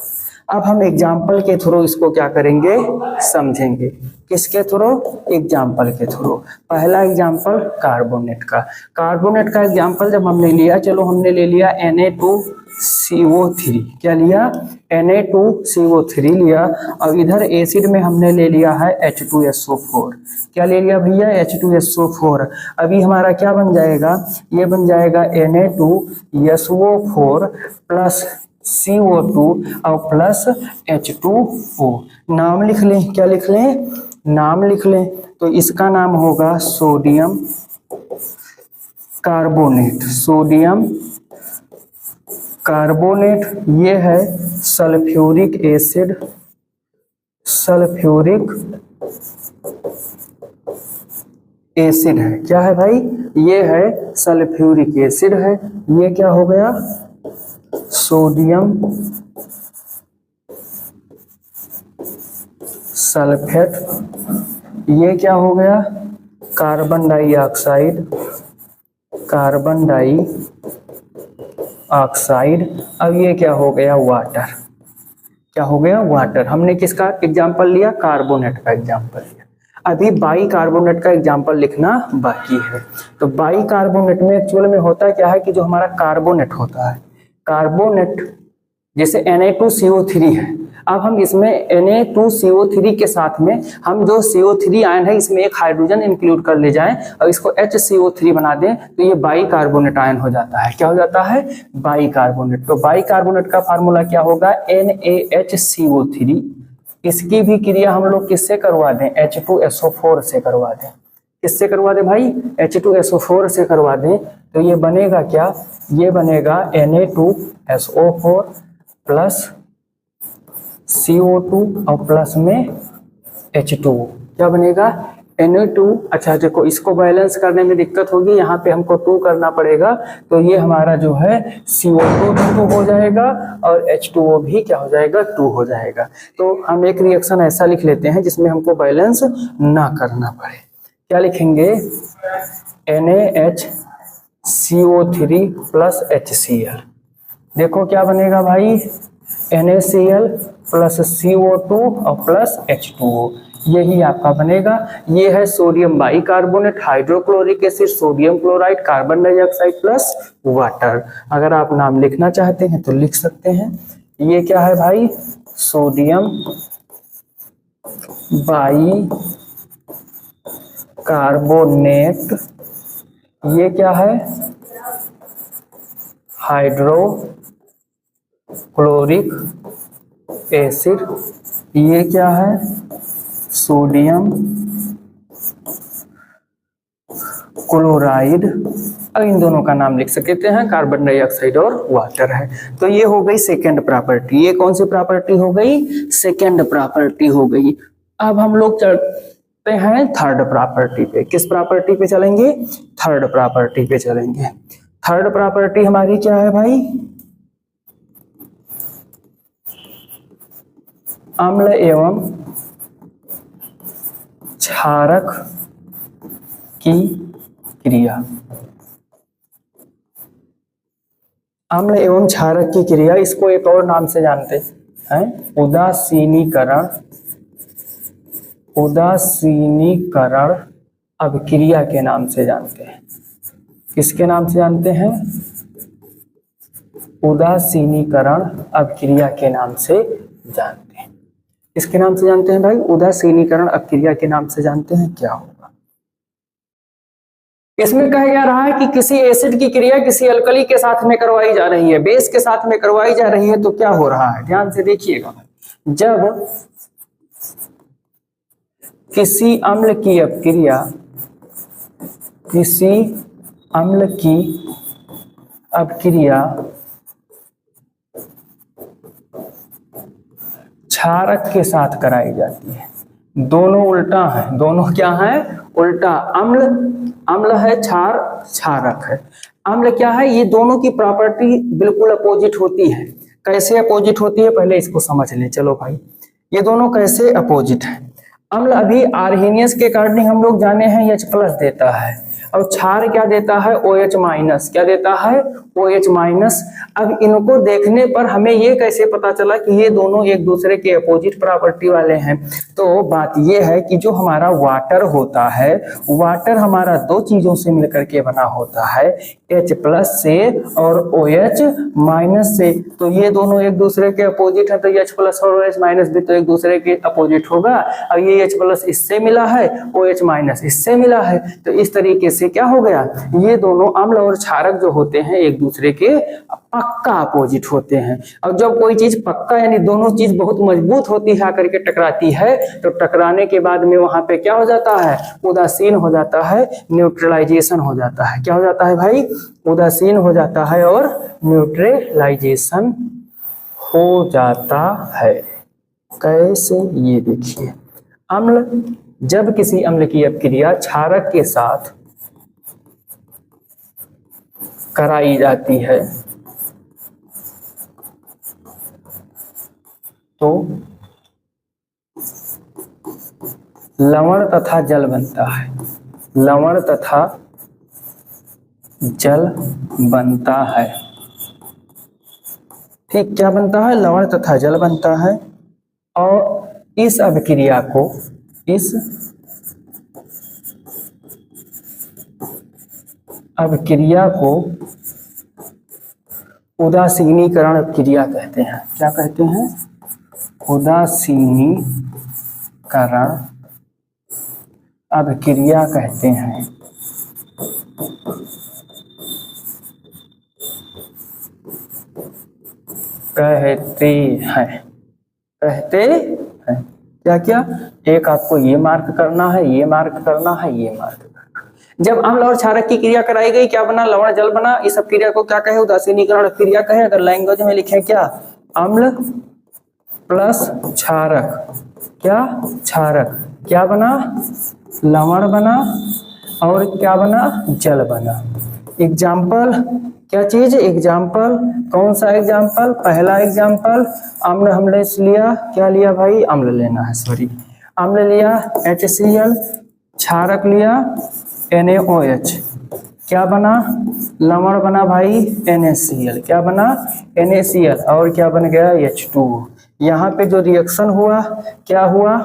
अब हम एग्जाम्पल के थ्रू इसको क्या करेंगे, समझेंगे। किसके थ्रू, एग्जाम्पल के थ्रू। पहला एग्जाम्पल कार्बोनेट का। कार्बोनेट का एग्जाम्पल जब हमने लिया, चलो हमने ले लिया Na2CO3। क्या लिया, Na2CO3 लिया, और इधर एसिड में हमने ले लिया है H2SO4। क्या ले लिया भैया, H2SO4। अभी हमारा क्या बन जाएगा, ये बन जाएगा Na2SO4 प्लस CO2 और प्लस H2O। नाम लिख लें, क्या लिख लें, नाम लिख लें। तो इसका नाम होगा सोडियम कार्बोनेट, सोडियम कार्बोनेट। ये है सल्फ्यूरिक एसिड, सल्फ्यूरिक एसिड है। क्या है भाई, ये है सल्फ्यूरिक एसिड है। ये क्या हो गया, सोडियम सल्फेट। ये क्या हो गया, कार्बन डाइऑक्साइड, कार्बन डाइऑक्साइड। अब ये क्या हो गया, वाटर। क्या हो गया, वाटर। हमने किसका एग्जाम्पल लिया, कार्बोनेट का एग्जाम्पल लिया। अभी बाइकार्बोनेट का एग्जाम्पल लिखना बाकी है। तो बाइकार्बोनेट में एक्चुअल में होता क्या है कि जो हमारा कार्बोनेट होता है, कार्बोनेट जैसे Na2CO3 है, अब हम इसमें Na2CO3 के साथ में हम जो CO3 आयन है इसमें एक हाइड्रोजन इंक्लूड कर ले जाएं और इसको HCO3 बना दें, तो ये बाइकार्बोनेट आयन हो जाता है। क्या हो जाता है, बाइकार्बोनेट। तो बाइकार्बोनेट का फार्मूला क्या होगा, NaHCO3। इसकी भी क्रिया हम लोग किससे करवा दें, H2SO4 से करवा दें। किससे करवा दे भाई, H2SO4 से करवा दें तो ये बनेगा क्या, ये बनेगा Na2SO4 प्लस CO2 और प्लस में H2O। क्या बनेगा, Na2। अच्छा देखो, इसको बैलेंस करने में दिक्कत होगी, यहाँ पे हमको 2 करना पड़ेगा, तो ये हमारा जो है CO2 भी 2 हो जाएगा और H2O भी क्या हो जाएगा, 2 हो जाएगा। तो हम एक रिएक्शन ऐसा लिख लेते हैं जिसमें हमको बैलेंस ना करना पड़े। क्या लिखेंगे, NaHCO3 प्लस HCl। देखो क्या बनेगा भाई, NaCl प्लस CO2 और प्लस H2O, यही आपका बनेगा। ये है sodium bicarbonate, hydrochloric acid, sodium chloride, carbon dioxide plus water. अगर आप नाम लिखना चाहते हैं तो लिख सकते हैं। ये क्या है भाई, सोडियम बाइकार्बोनेट, ये क्या है, हाइड्रोक्लोरिक एसिड, ये क्या है, सोडियम क्लोराइड, और इन दोनों का नाम लिख सकते हैं, कार्बन डाइऑक्साइड और वाटर है। तो ये हो गई सेकेंड प्रॉपर्टी। ये कौन सी प्रॉपर्टी हो गई, सेकेंड प्रॉपर्टी हो गई। अब हम लोग चलते हैं थर्ड प्रॉपर्टी पे। किस प्रॉपर्टी पे चलेंगे, थर्ड प्रॉपर्टी पे चलेंगे। थर्ड प्रॉपर्टी हमारी क्या है भाई, अम्ल एवं क्षारक की क्रिया। अम्ल एवं क्षारक की क्रिया, इसको एक और नाम से जानते हैं, उदासीनीकरण, उदासीनीकरण अभिक्रिया के नाम से जानते हैं। किसके नाम से जानते हैं, उदासीनीकरण अभिक्रिया के नाम से जानते हैं। इसके नाम से जानते हैं भाई, उदासीनीकरण अभिक्रिया के नाम से जानते हैं। क्या होगा, इसमें कहा जा रहा है कि किसी एसिड की क्रिया किसी अल्कली के साथ में करवाई जा रही है, बेस के साथ में करवाई जा रही है, तो क्या हो रहा है, ध्यान से देखिएगा। जब किसी अम्ल की अपक्रिया, किसी अम्ल की अपक्रिया क्षारक के साथ कराई जाती है, दोनों उल्टा है, दोनों क्या है, उल्टा। अम्ल, अम्ल है, क्षार क्षारक है। अम्ल क्या है, ये दोनों की प्रॉपर्टी बिल्कुल अपोजिट होती है। कैसे अपोजिट होती है, पहले इसको समझ लें। चलो भाई, ये दोनों कैसे अपोजिट है। अम्ल अभी आर्हेनियस के अकॉर्डिंग हम लोग जाने हैं H+ देता है, और क्षार क्या देता है, OH-, क्या देता है, OH-। अब इनको देखने पर हमें ये कैसे पता चला कि ये दोनों एक दूसरे के अपोजिट प्रॉपर्टी वाले हैं। तो बात ये है कि जो हमारा वाटर होता है, वाटर हमारा दो चीजों से मिलकर के बना होता है, H+ से और OH- से। तो ये दोनों एक दूसरे के अपोजिट है, तो H+ और OH- भी तो एक दूसरे के अपोजिट होगा। अब ये H+ इससे मिला है, OH- इससे मिला है, तो इस तरीके से क्या हो गया, ये दोनों अम्ल और क्षारक जो होते हैं एक दूसरे के पक्का अपोजिट होते हैं। और जब कोई चीज पक्का यानी दोनों चीज बहुत मजबूत होती है आकर के टकराती है, तो टकराने के बाद में वहां पे क्या हो जाता है, उदासीन हो जाता है, न्यूट्रलाइजेशन हो जाता है। क्या हो जाता है भाई, उदासीन हो जाता है और न्यूट्रलाइजेशन हो जाता है। कैसे, ये देखिए, अम्ल, जब किसी अम्ल की अपक्रिया क्षारक के साथ कराई जाती है तो लवण तथा जल बनता है, लवण तथा जल बनता है। ठीक, क्या बनता है, लवण तथा जल बनता है। और इस अभिक्रिया को, इस अभिक्रिया को उदासीनीकरण अभिक्रिया कहते हैं। क्या कहते हैं, उदासीनीकरण अभिक्रिया कहते हैं। कहते हैं, कहते हैं। क्या क्या, एक आपको ये मार्क करना है, ये मार्क करना है, ये मार्क करना है। जब अम्ल और क्षारक की क्रिया कराई गई क्या बना, लवण जल बना। इस क्रिया को क्या कहे, उदासीनीकरण क्रिया कहे। अगर लैंग्वेज में लिखे क्या, अम्ल प्लस क्षारक, क्या क्षारक, क्या बना, लवण बना और क्या बना, जल बना। एग्जाम्पल क्या चीज, एग्जाम्पल कौन सा एग्जाम्पल, पहला एग्जाम्पल अम्ल हमने लिया, क्या लिया भाई, अम्ल लेना है, सॉरी अम्ल लिया HCl, क्षारक लिया NaOH, क्या बना, लवण बना भाई NaCl, क्या बना NaCl और क्या बन गया H2। यहाँ पे जो रिएक्शन हुआ क्या हुआ,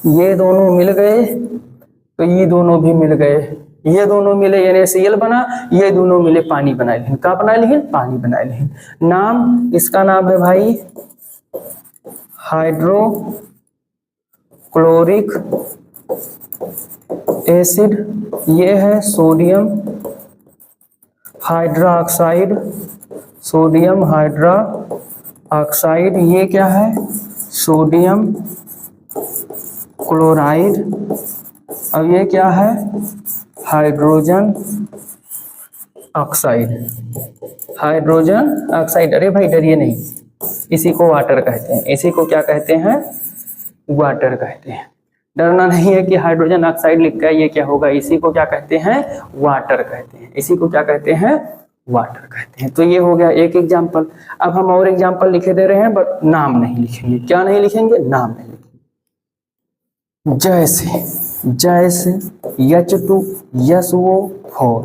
ये दोनों मिल गए तो ये दोनों भी मिल गए, ये दोनों मिले NaCl बना, ये दोनों मिले पानी बनाए लेकिन, क्या बनाए लेकिन, पानी बनाए लेकिन। नाम इसका नाम है भाई हाइड्रोक्लोरिक एसिड, ये है सोडियम हाइड्रोक्साइड, सोडियम हाइड्रोक्साइड, ये क्या है सोडियम क्लोराइड, अब ये क्या है हाइड्रोजन ऑक्साइड, हाइड्रोजन ऑक्साइड। अरे भाई डरिए नहीं, इसी को वाटर कहते हैं, इसी को क्या कहते हैं, वाटर कहते हैं। डरना नहीं है कि हाइड्रोजन ऑक्साइड लिखा है ये क्या होगा, इसी को क्या कहते हैं, वाटर कहते हैं, इसी को क्या कहते हैं, वाटर कहते हैं। तो ये हो गया एक एग्जाम्पल। अब हम और एग्जाम्पल लिखे दे रहे हैं बट नाम नहीं लिखेंगे, क्या नहीं लिखेंगे, नाम नहीं लिखेंगे। जैसे H2SO4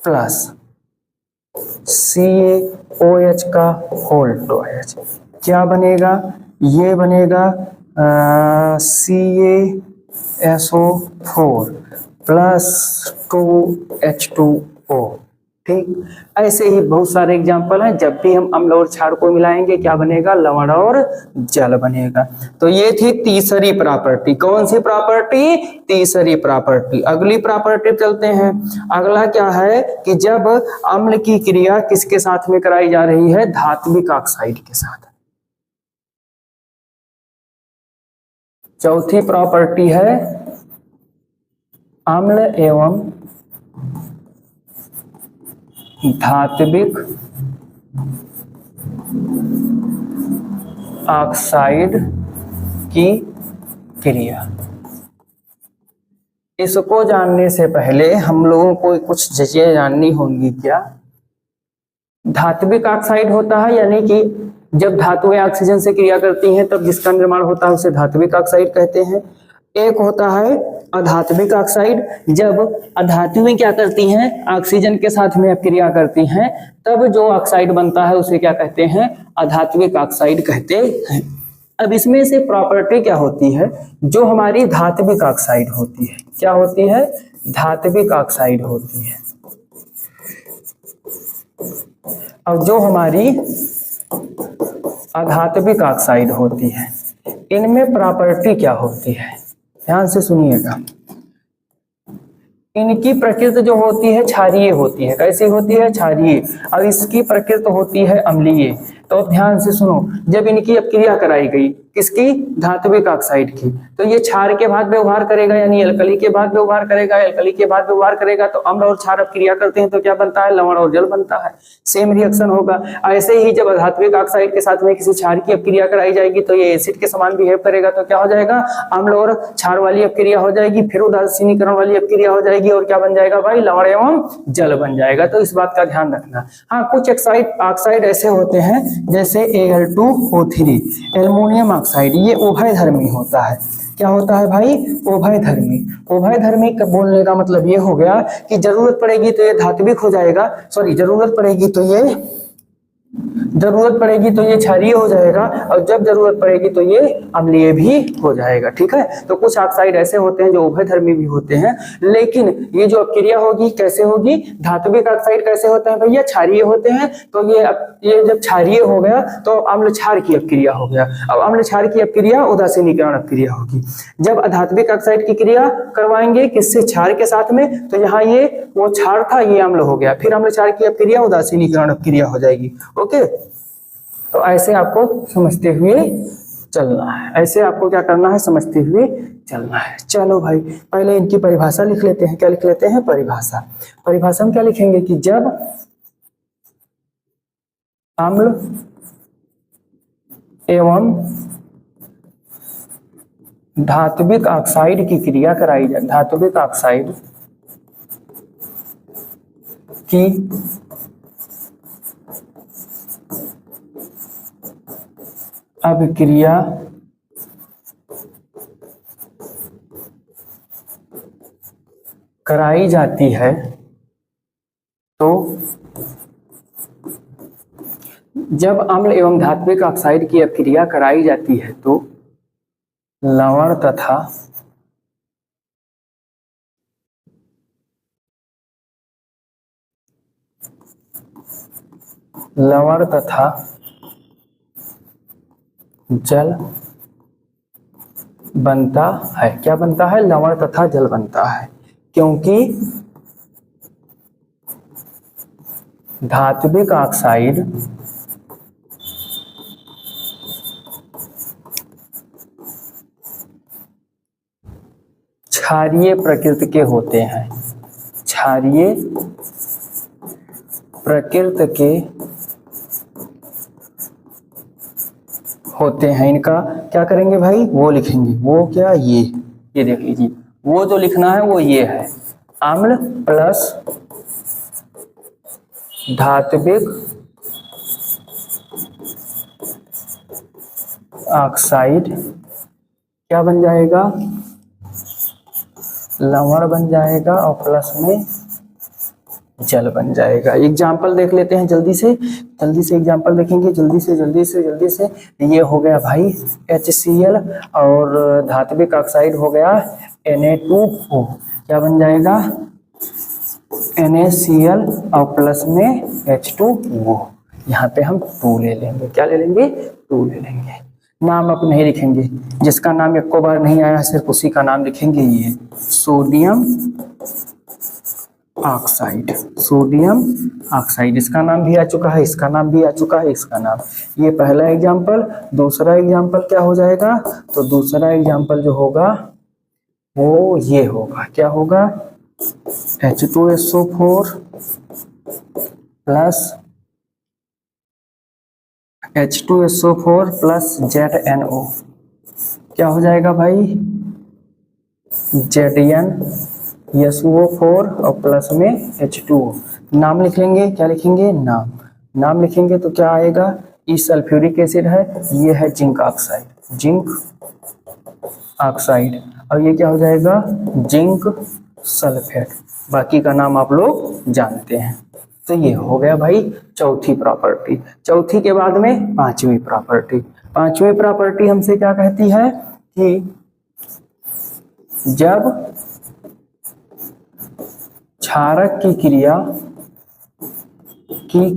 प्लस CaOH का होल OH, क्या बनेगा, ये बनेगा CaSO4 प्लस 2H2O। ठीक, ऐसे ही बहुत सारे एग्जाम्पल हैं। जब भी हम अम्ल और क्षार को मिलाएंगे क्या बनेगा, लवण और जल बनेगा। तो ये थी तीसरी प्रॉपर्टी, कौन सी प्रॉपर्टी, तीसरी प्रॉपर्टी। अगली प्रॉपर्टी चलते हैं। अगला क्या है कि जब अम्ल की क्रिया किसके साथ में कराई जा रही है, धात्विक ऑक्साइड के साथ। चौथी प्रॉपर्टी है अम्ल एवं धात्विक ऑक्साइड की क्रिया। इसको जानने से पहले हम लोगों को कुछ चीजें जाननी होंगी। क्या धात्विक ऑक्साइड होता है, यानी कि जब धातुएं ऑक्सीजन से क्रिया करती हैं तब जिसका निर्माण होता है उसे धात्विक ऑक्साइड कहते हैं। एक होता है अधात्विक ऑक्साइड, जब अधातुएं क्या करती हैं, ऑक्सीजन के साथ में क्रिया करती हैं तब जो ऑक्साइड बनता है उसे क्या कहते हैं, अधात्विक ऑक्साइड कहते हैं। अब इसमें से प्रॉपर्टी क्या होती है, जो हमारी धात्विक ऑक्साइड होती है, क्या होती है, धात्विक ऑक्साइड होती है। अब जो हमारी अधात्विक ऑक्साइड होती है, इनमें प्रॉपर्टी क्या होती है, ध्यान से सुनिएगा। इनकी प्रकृति जो होती है क्षारीय होती है। कैसी होती है, क्षारीय। और इसकी प्रकृति होती है अम्लीय। तो अब ध्यान से सुनो, जब इनकी अब क्रिया कराई गई किसकी, धात्विक ऑक्साइड की, तो ये क्षार के बाद व्यवहार करेगा, यानी एल्कली के बाद व्यवहार करेगा, एल्कली के बाद व्यवहार करेगा तो अम्ल और क्षार अब क्रिया करते हैं तो क्या बनता है, लवण और जल बनता है। सेम रिएक्शन होगा। ऐसे ही जब धात्विक ऑक्साइड के साथ में किसी क्षार की अब क्रिया कराई जाएगी तो ये एसिड के समान बिहेव करेगा, तो क्या हो जाएगा, अम्ल और क्षार वाली अब क्रिया हो जाएगी, फिर उदासीनीकरण वाली अब क्रिया हो जाएगी और क्या बन जाएगा भाई, लवण एवं जल बन जाएगा। तो इस बात का ध्यान रखना। हाँ, कुछ ऑक्साइड ऐसे होते हैं जैसे Al2O3 एल्युमिनियम ऑक्साइड, ये उभयधर्मी होता है। क्या होता है भाई, उभयधर्मी। उभयधर्मी का बोलने का मतलब ये हो गया कि जरूरत पड़ेगी तो ये धात्विक हो जाएगा, सॉरी जरूरत पड़ेगी तो ये क्षारीय हो जाएगा और जब जरूरत पड़ेगी तो ये अम्लीय भी हो जाएगा। ठीक है, तो कुछ ऑक्साइड ऐसे होते हैं जो उभयधर्मी भी होते हैं, लेकिन ये जो क्रिया होगी कैसे होगी, धात्विक ऑक्साइड कैसे होते हैं भैया, क्षारीय होते हैं। तो ये जब क्षारीय हो गया तो अम्ल क्षार की अपक्रिया हो गया। अब अम्ल क्षार की अपक्रिया उदासीनीकरण अपक्रिया होगी। जब अधात्विक ऑक्साइड की क्रिया करवाएंगे किससे, क्षार के साथ में, तो यहाँ ये वो क्षार था ये अम्ल हो गया, फिर अम्ल क्षार की अपक्रिया उदासीनीकरण अपक्रिया हो जाएगी। ओके, तो ऐसे आपको समझते हुए चलना है। ऐसे आपको क्या करना है, समझते हुए चलना है। चलो भाई, पहले इनकी परिभाषा लिख लेते हैं। क्या लिख लेते हैं, परिभाषा। परिभाषा में क्या लिखेंगे कि जब अम्ल एवं धात्विक ऑक्साइड की क्रिया कराई जाए, धात्विक ऑक्साइड की अभिक्रिया कराई जाती है तो जब अम्ल एवं धात्विक ऑक्साइड की अभिक्रिया कराई जाती है तो लवण तथा जल बनता है। क्या बनता है, लवण तथा जल बनता है, क्योंकि धात्विक ऑक्साइड क्षारीय प्रकृति के होते हैं, क्षारीय प्रकृति के होते हैं। इनका क्या करेंगे भाई, वो लिखेंगे। वो क्या, ये देख लीजिए, वो जो लिखना है वो ये है, अम्ल प्लस धात्विक ऑक्साइड क्या बन जाएगा, लवण बन जाएगा और प्लस में जल बन जाएगा। एग्जाम्पल देख लेते हैं जल्दी से एग्जाम्पल देखेंगे जल्दी से। ये हो गया भाई HCl और धात्विक ऑक्साइड हो गया Na2O। क्या बन जाएगा, NaCl और प्लस में H2O। यहाँ पे हम 2 ले लेंगे। क्या ले लेंगे, 2 ले लेंगे। नाम अब नहीं लिखेंगे, जिसका नाम एक बार नहीं आया सिर्फ उसी का नाम लिखेंगे। ये सोडियम ऑक्साइड, सोडियम ऑक्साइड, इसका नाम भी आ चुका है, इसका नाम भी आ चुका है, इसका नाम। ये पहला एग्जाम्पल। दूसरा एग्जाम्पल क्या हो जाएगा, तो दूसरा एग्जाम्पल जो होगा वो ये होगा। क्या होगा, H2SO4 plus H2SO4 plus ZNO। क्या हो जाएगा भाई, ZnSO4 और प्लस में H2O। नाम लिख लेंगे। क्या लिखेंगे, नाम लिखेंगे तो क्या आएगा, ई सल्फ्यूरिक एसिड है, ये है जिंक ऑक्साइड और ये क्या हो जाएगा, जिंक सल्फेट। बाकी का नाम आप लोग जानते हैं। तो ये हो गया भाई चौथी प्रॉपर्टी। चौथी के बाद में पांचवी प्रॉपर्टी हमसे क्या कहती है कि जब क्षारक की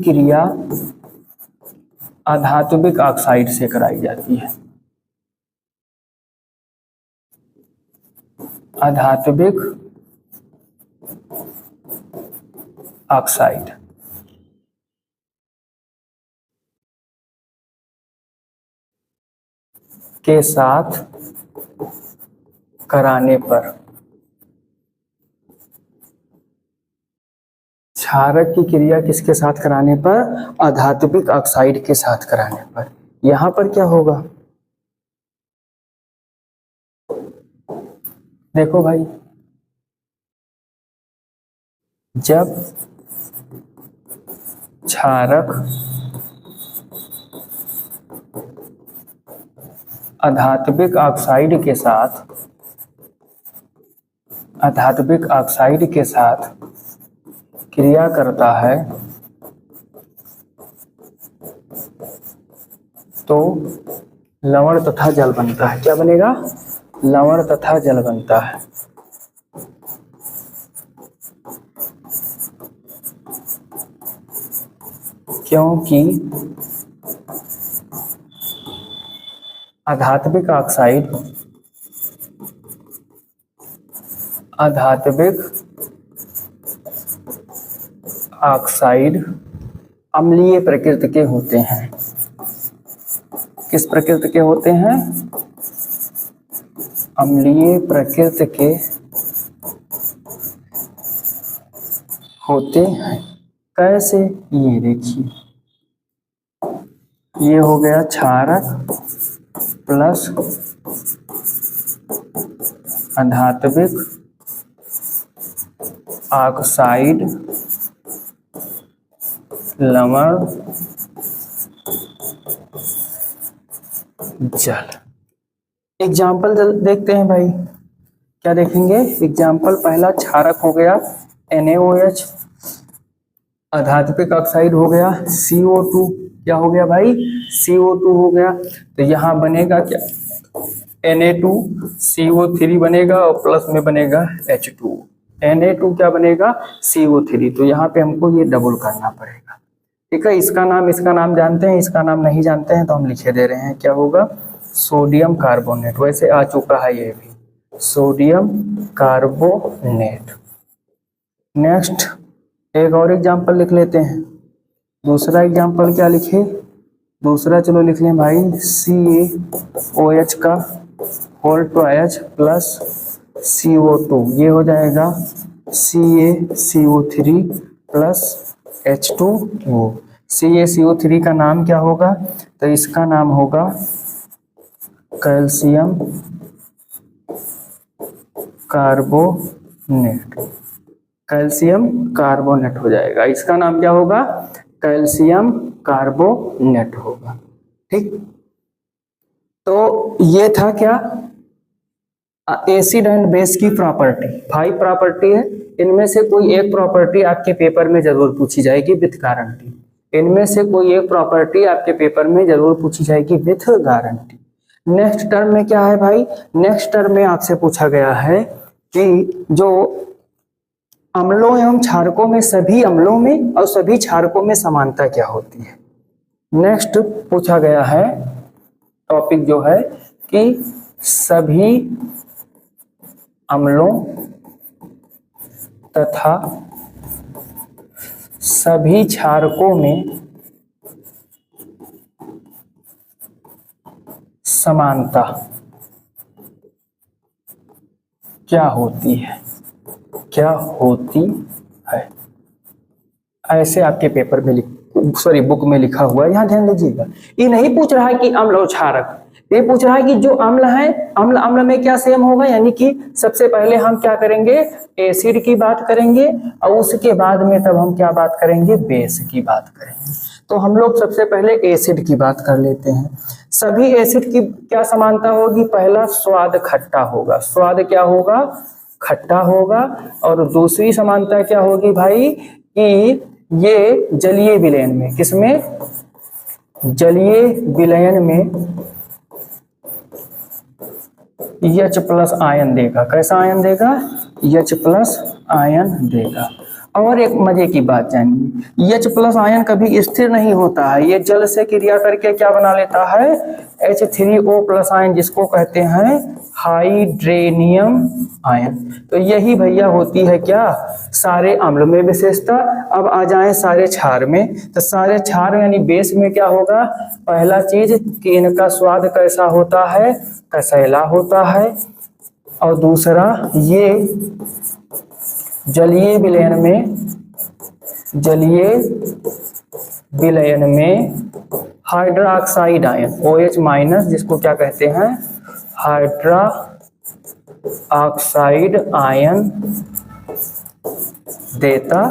क्रिया अधात्विक ऑक्साइड से कराई जाती है, अधात्विक ऑक्साइड के साथ कराने पर, क्षारक की क्रिया किसके साथ कराने पर, अधात्विक ऑक्साइड के साथ कराने पर। यहां पर क्या होगा, देखो भाई, जब क्षारक अधात्विक ऑक्साइड के साथ क्रिया करता है तो लवण तथा जल बनता है। क्या बनेगा, लवण तथा जल बनता है। क्योंकि अधात्विक ऑक्साइड अम्लीय प्रकृति के होते हैं। किस प्रकृति के होते हैं? अम्लीय प्रकृति के होते हैं। कैसे? ये देखिए, ये हो गया क्षारक प्लस अधात्विक ऑक्साइड लवण जल। एग्जाम्पल देखते हैं भाई, क्या देखेंगे? एग्जाम्पल पहला क्षारक हो गया NaOH, अधात्विक ऑक्साइड हो गया CO2, क्या हो गया भाई? CO2 हो गया। तो यहाँ बनेगा क्या? Na2CO3 बनेगा और प्लस में बनेगा H2। Na2 क्या बनेगा? CO3। तो यहाँ पे हमको ये डबल करना पड़ेगा, ठीक है। इसका नाम जानते हैं, इसका नाम नहीं जानते हैं तो हम लिखे दे रहे हैं, क्या होगा? Sodium carbonate. वैसे आ चुका है ये भी, सोडियम कार्बोनेट। नेक्स्ट एक और एग्जाम्पल लिख लेते हैं। दूसरा एग्जाम्पल क्या लिखे? दूसरा चलो लिख लें भाई, CaOH का होल ट्वाइस प्लस CO2, ये हो जाएगा CaCO3 प्लस H2O। CaCO3 का नाम क्या होगा? तो इसका नाम होगा कैल्शियम कार्बोनेट। कैल्शियम कार्बोनेट हो जाएगा, इसका नाम क्या होगा? कैल्शियम कार्बोनेट होगा, ठीक। तो ये था क्या? एसिड एंड बेस की प्रॉपर्टी। 5 प्रॉपर्टी है, इनमें से कोई एक प्रॉपर्टी आपके पेपर में जरूर पूछी जाएगी विथ गारंटी। इनमें से कोई एक प्रॉपर्टी आपके पेपर में जरूर पूछी जाएगी विथ गारंटी। नेक्स्ट टर्म में क्या है भाई? नेक्स्ट टर्म में आपसे पूछा गया है कि जो अम्लों एवं क्षारकों में, सभी अम्लों में और सभी क्षारकों में समानता क्या होती है। नेक्स्ट पूछा गया है टॉपिक जो है कि सभी अम्लों तथा सभी क्षारकों में समानता क्या होती है? क्या होती है? ऐसे आपके पेपर में बुक में लिखा हुआ है, यहाँ ध्यान दीजिएगा। ये नहीं पूछ रहा है कि अम्ल और क्षारक, ये पूछ रहा है कि जो अम्ल है, अम्ल में क्या सेम होगा। यानी कि सबसे पहले हम क्या करेंगे? एसिड की बात करेंगे और उसके बाद में तब हम क्या बात करेंगे? बेस की बात करेंगे। तो हम लोग सबसे पहले एसिड की बात कर लेते हैं। सभी एसिड की क्या समानता होगी? पहला स्वाद खट्टा होगा। स्वाद क्या होगा? खट्टा होगा। और दूसरी समानता क्या होगी भाई? कि ये जलीय विलयन में, किसमें? जलीय विलयन में H प्लस आयन देगा। कैसा आयन देगा? H प्लस आयन देगा। और एक मजे की बात जानिए, H प्लस आयन कभी स्थिर नहीं होता है, ये जल से क्रिया करके क्या बना लेता है? H3O प्लस आयन, जिसको कहते हैं हाइड्रेनियम आयन। तो यही भैया होती है क्या? सारे अम्ल में विशेषता। अब आ जाएं सारे क्षार में, तो सारे क्षार यानी बेस में क्या होगा? पहला चीज कि इनका स्वाद कैसा होता है? कसैला होता है। और दूसरा, ये जलीय विलयन में हाइड्रोक्साइड आयन OH माइनस, जिसको क्या कहते हैं? हाइड्रा ऑक्साइड आयन देता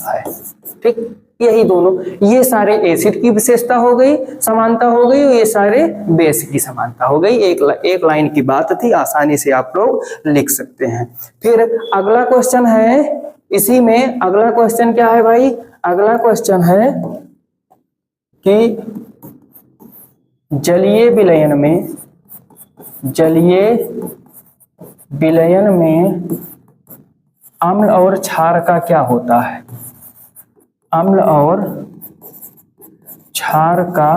है, ठीक। यही दोनों, ये सारे एसिड की विशेषता हो गई, समानता हो गई, और ये सारे बेस की समानता हो गई। एक लाइन की बात थी, आसानी से आप लोग लिख सकते हैं। फिर अगला क्वेश्चन है, इसी में अगला क्वेश्चन क्या है भाई? अगला क्वेश्चन है कि जलीय विलयन में अम्ल और क्षार का क्या होता है? अम्ल और क्षार का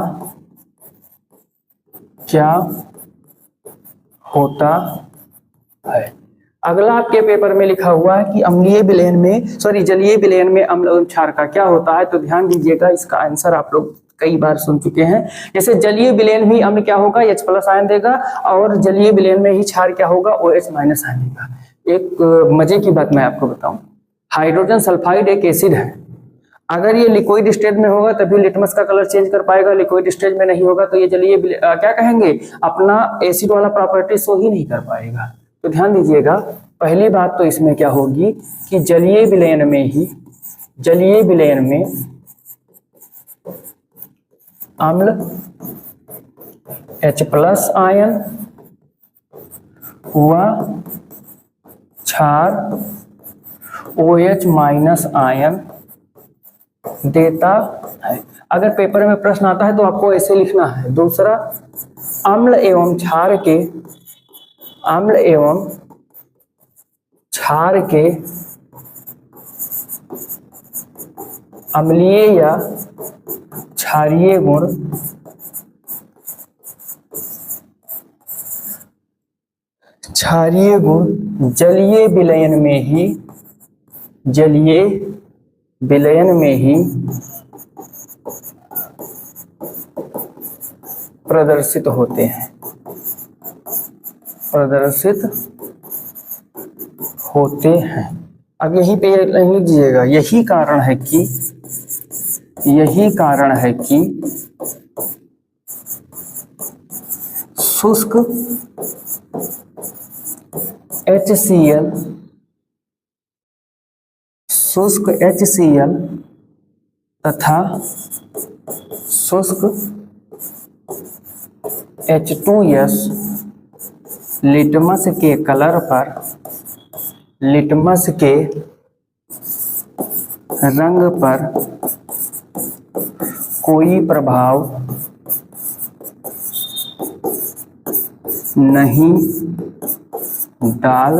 क्या होता है? अगला आपके पेपर में लिखा हुआ है कि जलीय विलयन में अम्ल और क्षार का क्या होता है। तो ध्यान दीजिएगा, इसका आंसर आप लोग कई बार सुन चुके हैं। जैसे जलीय विलयन भी अम्ल क्या होगा, H+ आयन देगा, और जलीय विलयन में ही क्षार क्या होगा, OH- आयन देगा। एक मजे की बात मैं आपको बताऊं, हाइड्रोजन सल्फाइड एक एसिड है, अगर ये लिक्विड स्टेज में होगा तभी लिटमस का कलर चेंज कर पाएगा, लिक्विड स्टेज में नहीं होगा तो ये जलीय क्या कहेंगे, अपना एसिड वाला प्रॉपर्टी शो ही नहीं कर पाएगा। तो ध्यान दीजिएगा, पहली बात तो इसमें क्या होगी कि जलीय विलयन में अम्ल H+ आयन व क्षार OH- आयन देता है। अगर पेपर में प्रश्न आता है तो आपको ऐसे लिखना है। दूसरा, अम्ल एवं क्षार के अम्लीय या क्षारीय गुण जलीय विलयन में ही प्रदर्शित होते हैं। अब यहीं पे लिख दीजिएगा, यही कारण है कि शुष्क HCl तथा शुष्क H2S लिटमस के कलर पर, लिटमस के रंग पर कोई प्रभाव नहीं डाल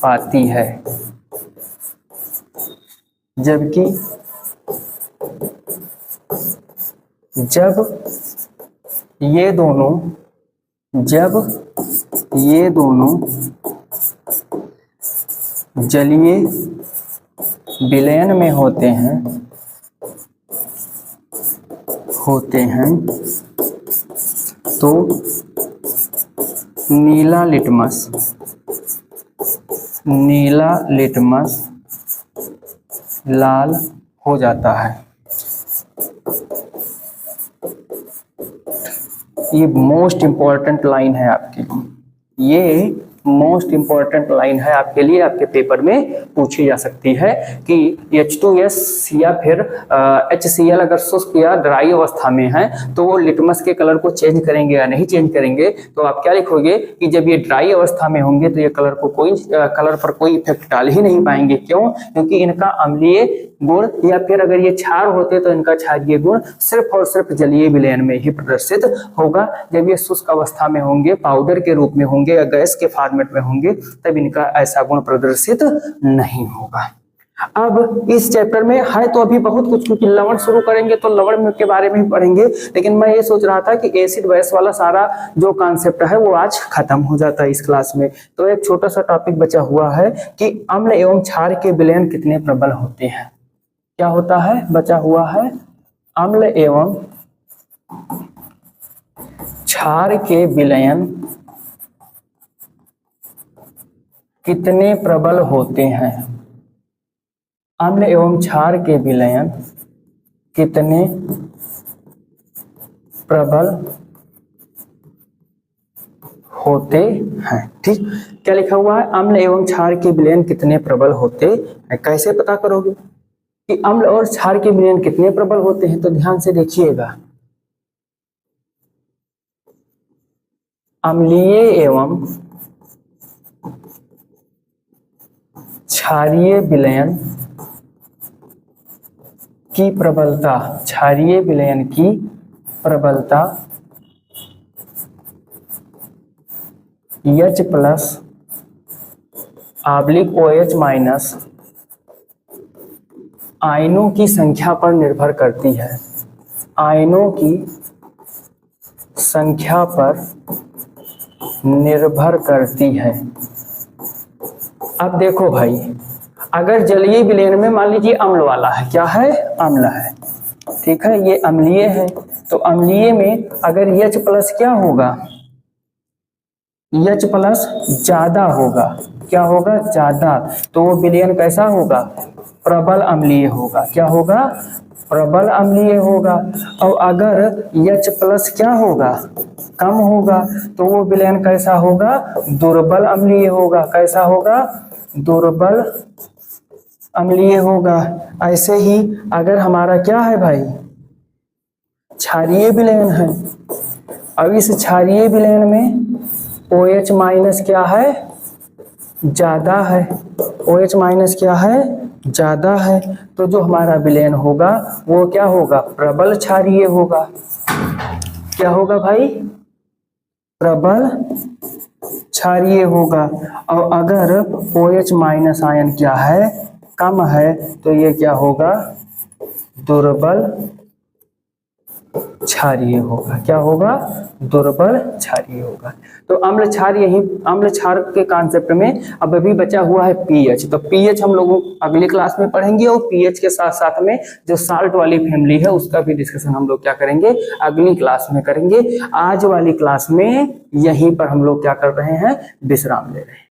पाती है, जबकि जब ये दोनों जलीय विलयन में होते हैं तो नीला लिटमस लाल हो जाता है। ये मोस्ट इंपॉर्टेंट लाइन है आपके लिए, आपके पेपर में पूछी जा सकती है कि H2S या फिर HCl अगर शुष्क या ड्राई अवस्था में है तो वो लिटमस के कलर को चेंज करेंगे या नहीं चेंज करेंगे। तो आप क्या लिखोगे कि जब ये ड्राई अवस्था में होंगे तो ये कलर पर कोई इफेक्ट डाल ही नहीं पाएंगे। क्यों? क्योंकि इनका अम्लीय गुण या फिर अगर ये क्षार होते तो इनका क्षारीय गुण सिर्फ और सिर्फ जलीय विलयन में ही प्रदर्शित होगा। जब ये शुष्क अवस्था में होंगे, पाउडर के रूप में होंगे या गैस के फॉर्मेट में होंगे, तब इनका ऐसा गुण प्रदर्शित नहीं होगा। अब इस चैप्टर में है तो अभी बहुत कुछ, क्योंकि लवण शुरू करेंगे तो लवण के बारे में ही पढ़ेंगे, लेकिन मैं ये सोच रहा था कि एसिड बेस वाला सारा जो कॉन्सेप्ट है वो आज खत्म हो जाता है इस क्लास में। तो एक छोटा सा टॉपिक बचा हुआ है कि अम्ल एवं क्षार के विलयन कितने प्रबल होते हैं। क्या होता है? बचा हुआ है अम्ल एवं क्षार के विलयन कितने प्रबल होते हैं। अम्ल एवं क्षार के विलयन कितने प्रबल होते हैं। ठीक, क्या लिखा हुआ है? अम्ल एवं क्षार के विलयन कितने प्रबल होते हैं। कैसे पता करोगे कि अम्ल और क्षार के विलयन कितने प्रबल होते हैं? तो ध्यान से देखिएगा, अम्लीय एवं क्षारीय विलयन की प्रबलता, क्षारीय विलयन की प्रबलता H+/OH- आयनों की संख्या पर निर्भर करती है। आयनों की संख्या पर निर्भर करती है। अब देखो भाई, अगर जलीय विलयन में मान लीजिए अम्ल वाला है, क्या है? अम्ल है, ठीक है, ये अम्लीय है। तो अम्लीय में अगर H प्लस क्या होगा, H प्लस ज्यादा होगा, क्या होगा, ज्यादा, तो वो विलयन कैसा होगा, प्रबल अम्लीय होगा। क्या होगा, प्रबल अम्लीय होगा। और अगर H प्लस क्या होगा, कम होगा, तो वो विलयन कैसा होगा, दुर्बल अम्लीय होगा। कैसा होगा, दुर्बल अम्लीय होगा। ऐसे ही अगर हमारा क्या है भाई, क्षारीय विलयन है, अब इस क्षारीय विलयन में OH माइनस क्या है, ज्यादा है, OH माइनस क्या है, ज्यादा है, तो जो हमारा विलयन होगा वो क्या होगा, प्रबल क्षारीय होगा। क्या होगा भाई, प्रबल क्षारीय होगा। और अगर OH माइनस आयन क्या है, कम है, तो ये क्या होगा, दुर्बल क्षारीय होगा। क्या होगा, दुर्बल क्षारीय होगा। तो अम्ल क्षार, यही अम्ल क्षार के कॉन्सेप्ट में अब अभी बचा हुआ है पीएच। तो पीएच हम लोग अगली क्लास में पढ़ेंगे, और पीएच के साथ साथ में जो साल्ट वाली फैमिली है उसका भी डिस्कशन हम लोग क्या करेंगे, अगली क्लास में करेंगे। आज वाली क्लास में यहीं पर हम लोग क्या कर रहे हैं, विश्राम ले रहे हैं।